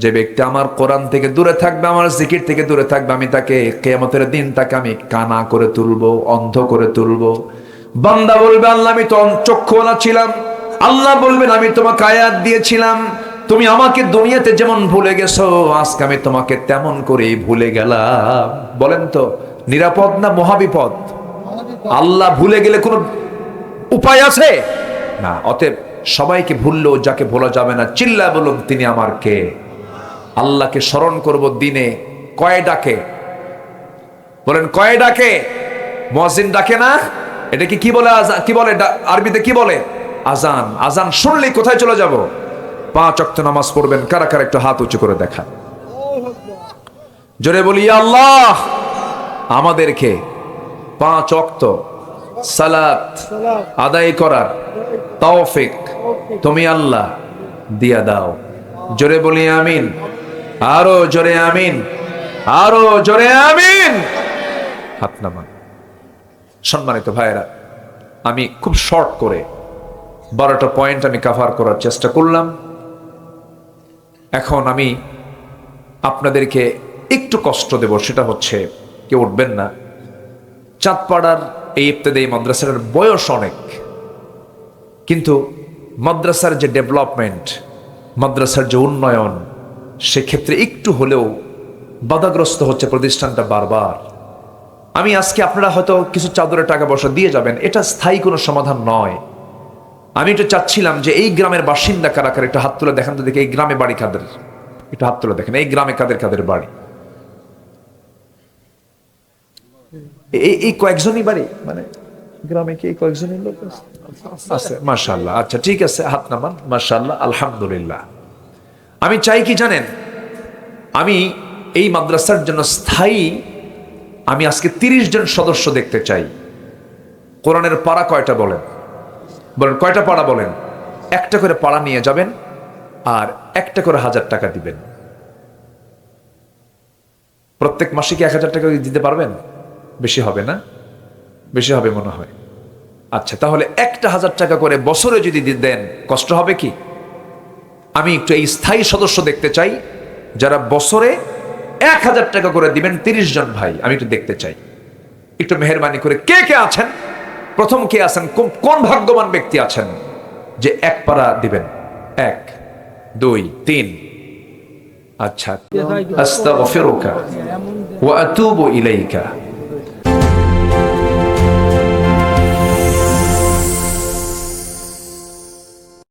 S1: যে ব্যক্তি আমার কোরআন থেকে দূরে থাকবে, আমার জিকির থেকে দূরে থাকবে, আমি তাকে কিয়ামতের দিন তাকে আমি কানা করে তুলবো, অন্ধ করে তুলবো। বান্দা বলবে আল্লাহ আমি তো চক্ষুওয়ালা ছিলাম। আল্লাহ বলবেন আমি তোমাকে আয়াত দিয়েছিলাম, তুমি আমাকে দুনিয়াতে যেমন ভুলে গেছো আজকে আমি তোমাকে তেমন করেই ভুলে গেলাম। বলেন তো নিরাপদ না মহাবিপদ? আল্লাহ ভুলে গেলে কোনো উপায় আছে না। অতএব সবাইকে ভুললেও যাকে ভোলা যাবে না, চিল্লা বলুন তিনি আমার কে। আল্লাহকে স্মরণ করব দিনে কয় ডাকে? বলেন কয় ডাকে? মুয়াজ্জিন ডাকে না? এটাকে কি বলে? কি বলে আরবিতে? কি বলে? আজান। আজান শুনলেই কোথায় চলে যাব? 5 ওয়াক্ত নামাজ পড়বেন। কারা কারা একটু হাত উঁচু করে দেখা, জোরে বলি আল্লাহ আমাদেরকে 5 ওয়াক্ত সালাত আদায় করার তৌফিক তুমি আল্লাহ দিয়া দাও। জোরে বলি আমিন। আরো জোরে আমিন, আরো জোরে আমিন। হাত নামান। সম্মানিত ভাইয়েরা, আমি খুব শর্ট করে 12টা পয়েন্ট আমি কভার করার চেষ্টা করলাম। এখন আমি আপনাদেরকে একটু কষ্ট দেব, সেটা হচ্ছে কেউ উঠবেন না। চাঁদপাড়ার এই ইবতেদায়ী মাদ্রাসার বয়স অনেক, কিন্তু মাদ্রাসার যে ডেভেলপমেন্ট, মাদ্রাসার যে উন্নয়ন, সেক্ষেত্রে একটু হলেও বাধাগ্রস্ত হচ্ছে প্রতিষ্ঠানটা বারবার। আমি আজকে আপনারা হয়তো কিছু চাদরের টাকা পয়সা দিয়ে যাবেন, এটা স্থায়ী কোনো সমাধান নয়। আমি একটু চাচ্ছিলাম যে এই গ্রামের বাসিন্দা কারা কারা একটু হাত তুলে দেখান তো দেখে। এই গ্রামে বাড়ি কাদের? একটু হাত তুলে দেখেন। এই গ্রামে কাদের কাদের বাড়ি? এই কয়েকজনই বাড়ি, মানে গ্রামে কি এই কয়েকজনই লোক আছে? মাশাআল্লাহ। আচ্ছা ঠিক আছে, হাত নামান। মাশাআল্লাহ, আলহামদুলিল্লাহ। আমি চাই কি জানেন, আমি এই মাদ্রাসার জন্য স্থায়ী আমি আজকে 30 জন সদস্য দেখতে চাই। কোরআনের পারা কয়টা বলেন? বলেন কয়টা পাড়া বলেন? একটা করে পাড়া নিয়ে যাবেন আর একটা করে 1000 টাকা দিবেন। প্রত্যেক মাসে কি 1000 টাকা দিতে পারবেন? বেশি হবে না? বেশি হবে মনে হয়। আচ্ছা, তাহলে একটা 1000 টাকা করে বছরে যদি দেন কষ্ট হবে কি? আমি একটু এই স্থায়ী সদস্য দেখতে চাই যারা বছরে 1000 টাকা করে দিবেন। 30 জন ভাই আমি একটু দেখতে চাই। একটু মেহেরবানি করে কে কে আছেন? প্রথম কে আছেন? কোন ভাগ্যবান ব্যক্তি আছেন যে এক পারা দিবেন? 1 2 3। আচ্ছা, আস্তাগফিরুকা ওয়া আতুবু ইলাইকা।